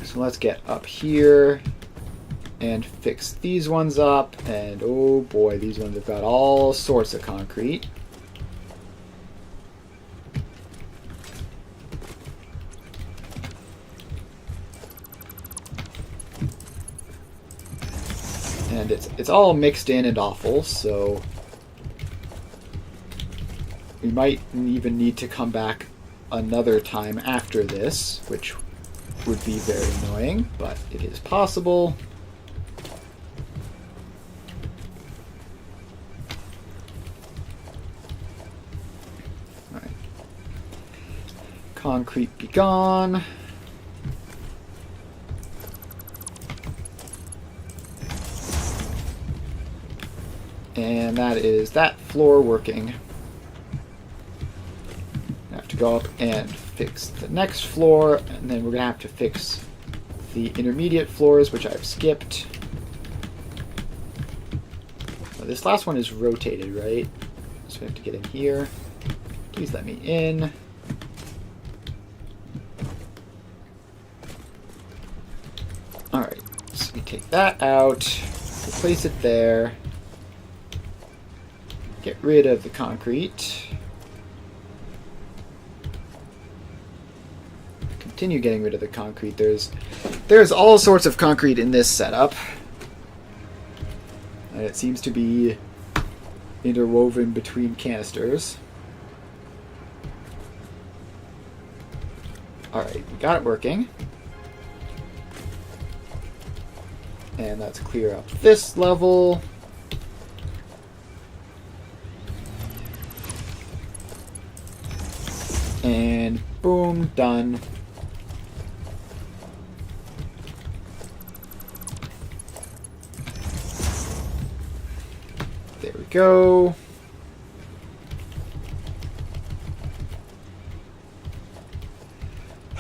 So let's get up here and fix these ones up. And oh boy, these ones have got all sorts of concrete. And it's all mixed in and awful, so We might even need to come back another time after this, which would be very annoying, but it is possible. Alright. Concrete be gone. And that is that floor working. I have to go up and fix the next floor, and then we're going to have to fix the intermediate floors, which I've skipped. Well, this last one is rotated, right? So we have to get in here. Please let me in. Alright, so we take that out, replace it there. Get rid of the concrete. Continue getting rid of the concrete. There's all sorts of concrete in this setup. And it seems to be interwoven between canisters. Alright, we got it working. And let's clear up this level. And boom, done. There we go.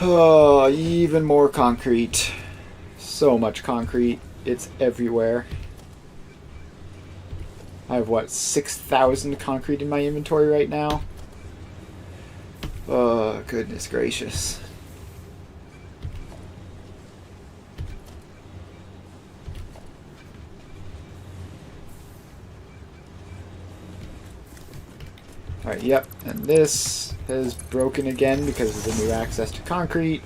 Oh, even more concrete. So much concrete. It's everywhere. I have, what, 6,000 concrete in my inventory right now? Oh, goodness gracious. Alright, yep, and this has broken again because of the new access to concrete.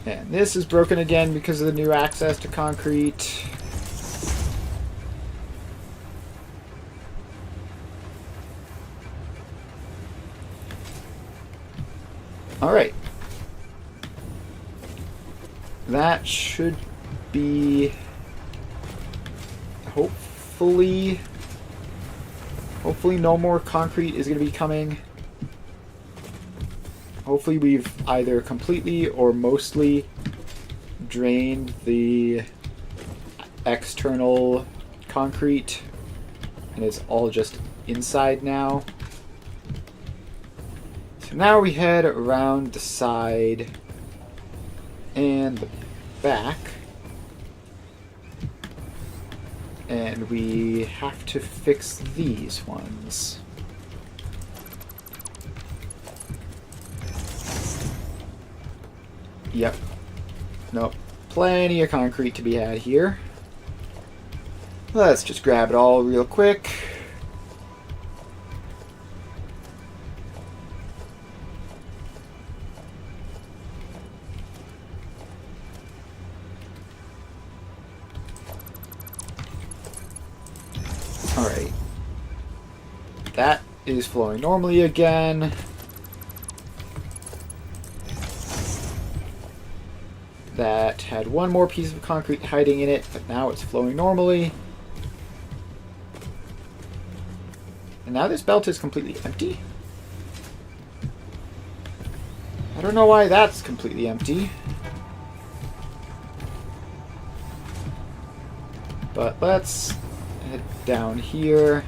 And this is broken again because of the new access to concrete. Alright. That should be hopefully no more concrete is going to be coming. Hopefully we've either completely or mostly drained the external concrete and it's all just inside now. So now we head around the side and the back. And we have to fix these ones. Yep. Nope. Plenty of concrete to be had here. Let's just grab it all real quick. Alright. That is flowing normally again. That had one more piece of concrete hiding in it, but now it's flowing normally. And now this belt is completely empty. I don't know why that's completely empty. But let's head down here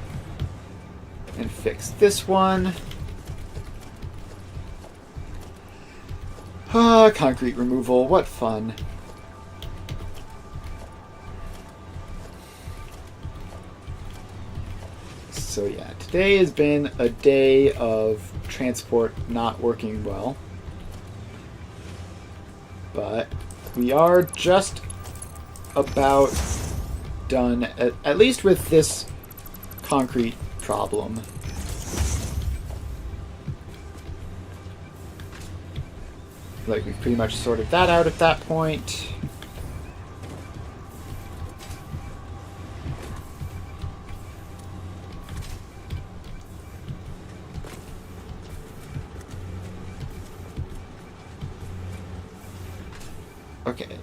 and fix this one. Ah, concrete removal, what fun. So yeah, today has been a day of transport not working well. But we are just about done, at least with this concrete problem. Like, we've pretty much sorted that out at that point. Okay.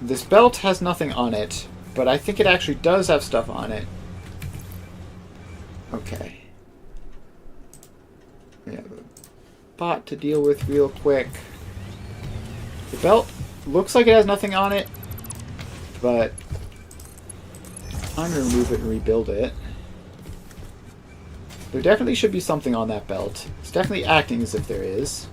This belt has nothing on it, but I think it actually does have stuff on it. Okay. We have a bot to deal with real quick. The belt looks like it has nothing on it, but I'm going to remove it and rebuild it. There definitely should be something on that belt. It's definitely acting as if there is.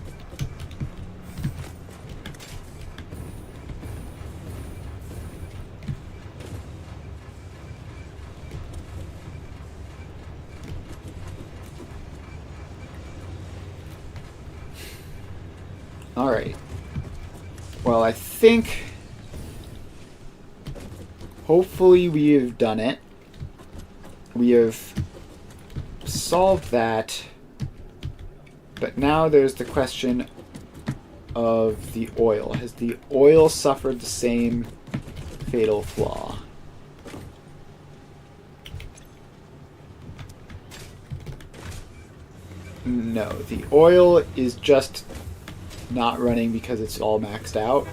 Alright. Well, I think hopefully we have done it. We have solved that. But now there's the question of the oil. Has the oil suffered the same fatal flaw? No, the oil is just not running because it's all maxed out.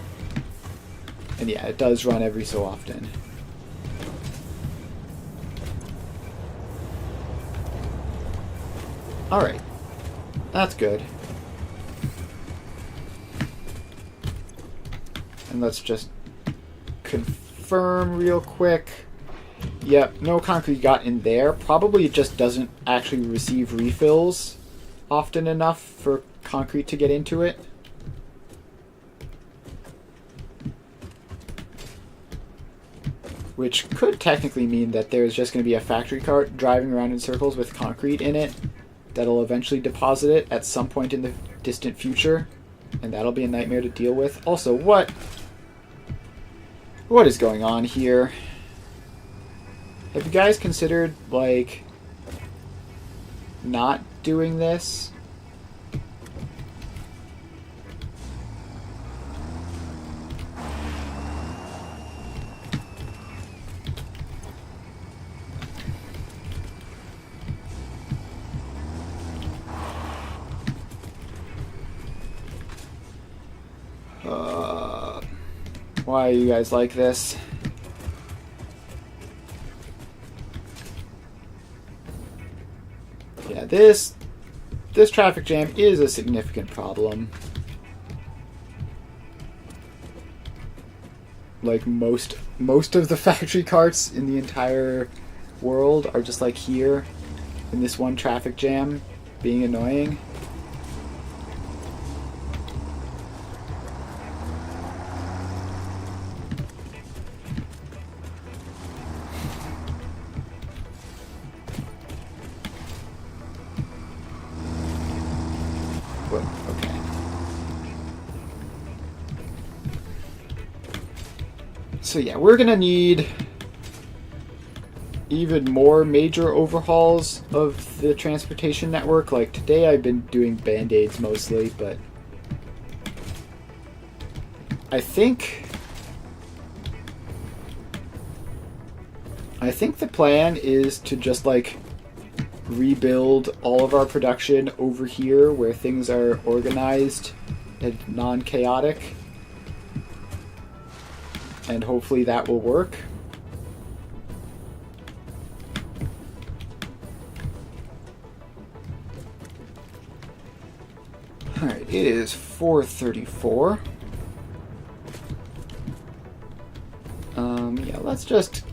And yeah, it does run every so often. Alright. That's good. And let's just confirm real quick. Yep, no concrete got in there. Probably it just doesn't actually receive refills often enough for concrete to get into it. Which could technically mean that there's just going to be a factory cart driving around in circles with concrete in it that'll eventually deposit it at some point in the distant future, and that'll be a nightmare to deal with. Also, what is going on here? Have you guys considered, like, not doing this? Why are you guys like this? Yeah, this traffic jam is a significant problem. Like most of the factory carts in the entire world are just like here in this one traffic jam being annoying. Okay. So yeah, we're gonna need even more major overhauls of the transportation network. Like today I've been doing band-aids mostly, but I think the plan is to just like rebuild all of our production over here where things are organized and non-chaotic, and hopefully that will work. Alright, it is 4:34. Yeah, let's just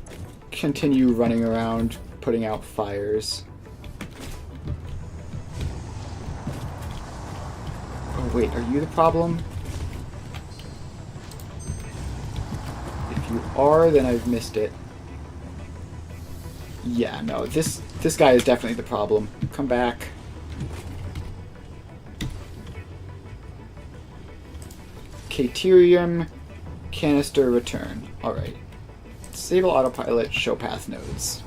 continue running around putting out fires. Oh wait, are you the problem? If you are, then I've missed it. Yeah, no, this guy is definitely the problem. Come back. Caterium canister return. Alright. Disable autopilot, show path nodes.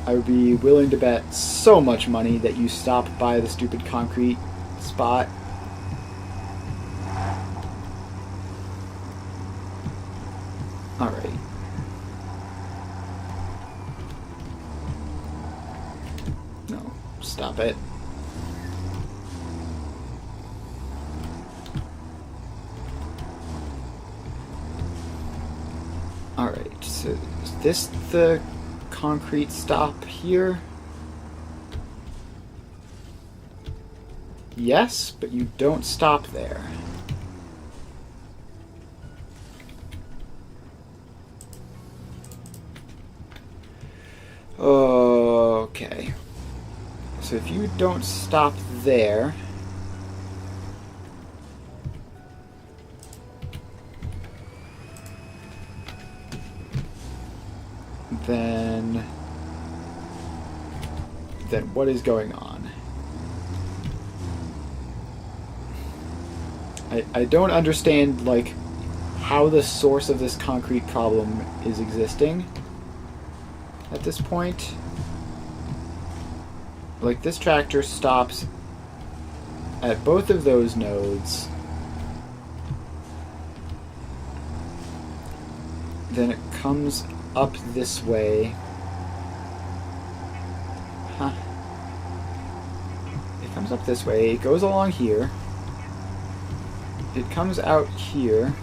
I would be willing to bet so much money that you stop by the stupid concrete spot. Alright. No, stop it. So is this the concrete stop here? Yes, but you don't stop there. Okay. So if you don't stop there... Then what is going on? I don't understand, like, how the source of this concrete problem is existing at this point. Like, this tractor stops at both of those nodes. Then it comes up this way. Huh. It comes up this way. It goes along here. It comes out here.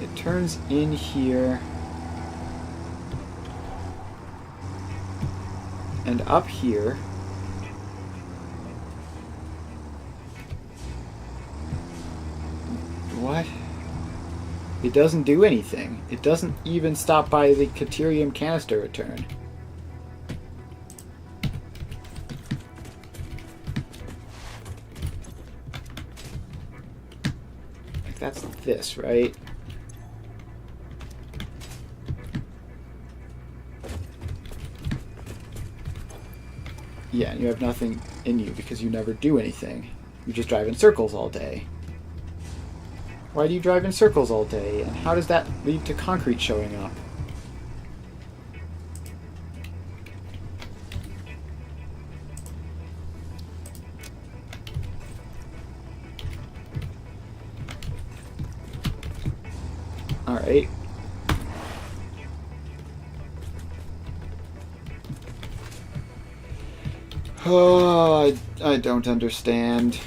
It turns in here. And up here. What? It doesn't do anything. It doesn't even stop by the Caterium canister return. Like, that's this, right? Yeah, and you have nothing in you because you never do anything. You just drive in circles all day. Why do you drive in circles all day? And how does that lead to concrete showing up? Alright. Oh, I don't understand.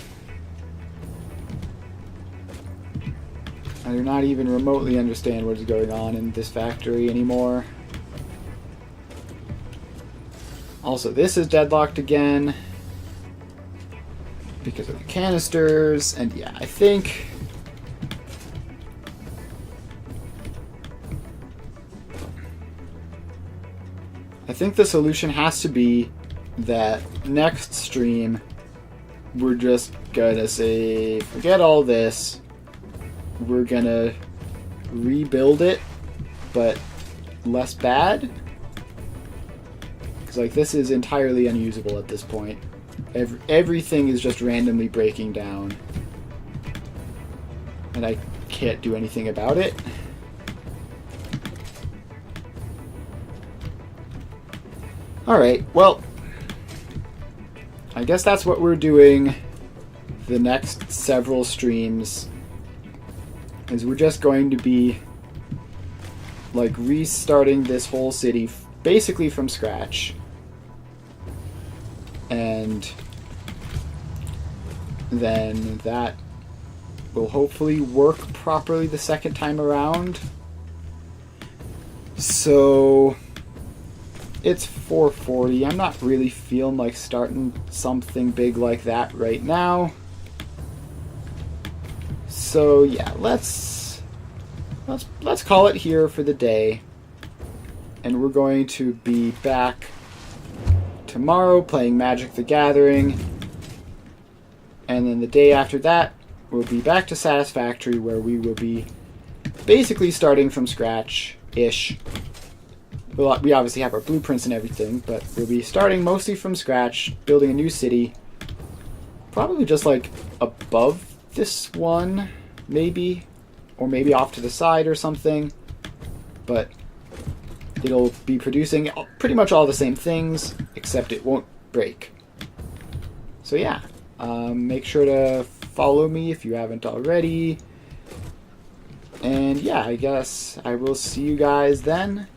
I do not even remotely understand what is going on in this factory anymore. Also, this is deadlocked again because of the canisters, and yeah, I think the solution has to be that next stream we're just gonna say, forget all this. We're gonna rebuild it, but less bad. Because, like, this is entirely unusable at this point. Everything is just randomly breaking down. And I can't do anything about it. Alright, well, I guess that's what we're doing the next several streams. Is we're just going to be, like, restarting this whole city basically from scratch. And then that will hopefully work properly the second time around. So it's 4:40. I'm not really feeling like starting something big like that right now. So yeah, let's call it here for the day, and we're going to be back tomorrow playing Magic the Gathering, and then the day after that we'll be back to Satisfactory, where we will be basically starting from scratch-ish. We obviously have our blueprints and everything, but we'll be starting mostly from scratch, building a new city, probably just like above this one, maybe, or maybe off to the side or something, but it'll be producing pretty much all the same things, except it won't break. So yeah, make sure to follow me if you haven't already, and yeah, I guess I will see you guys then.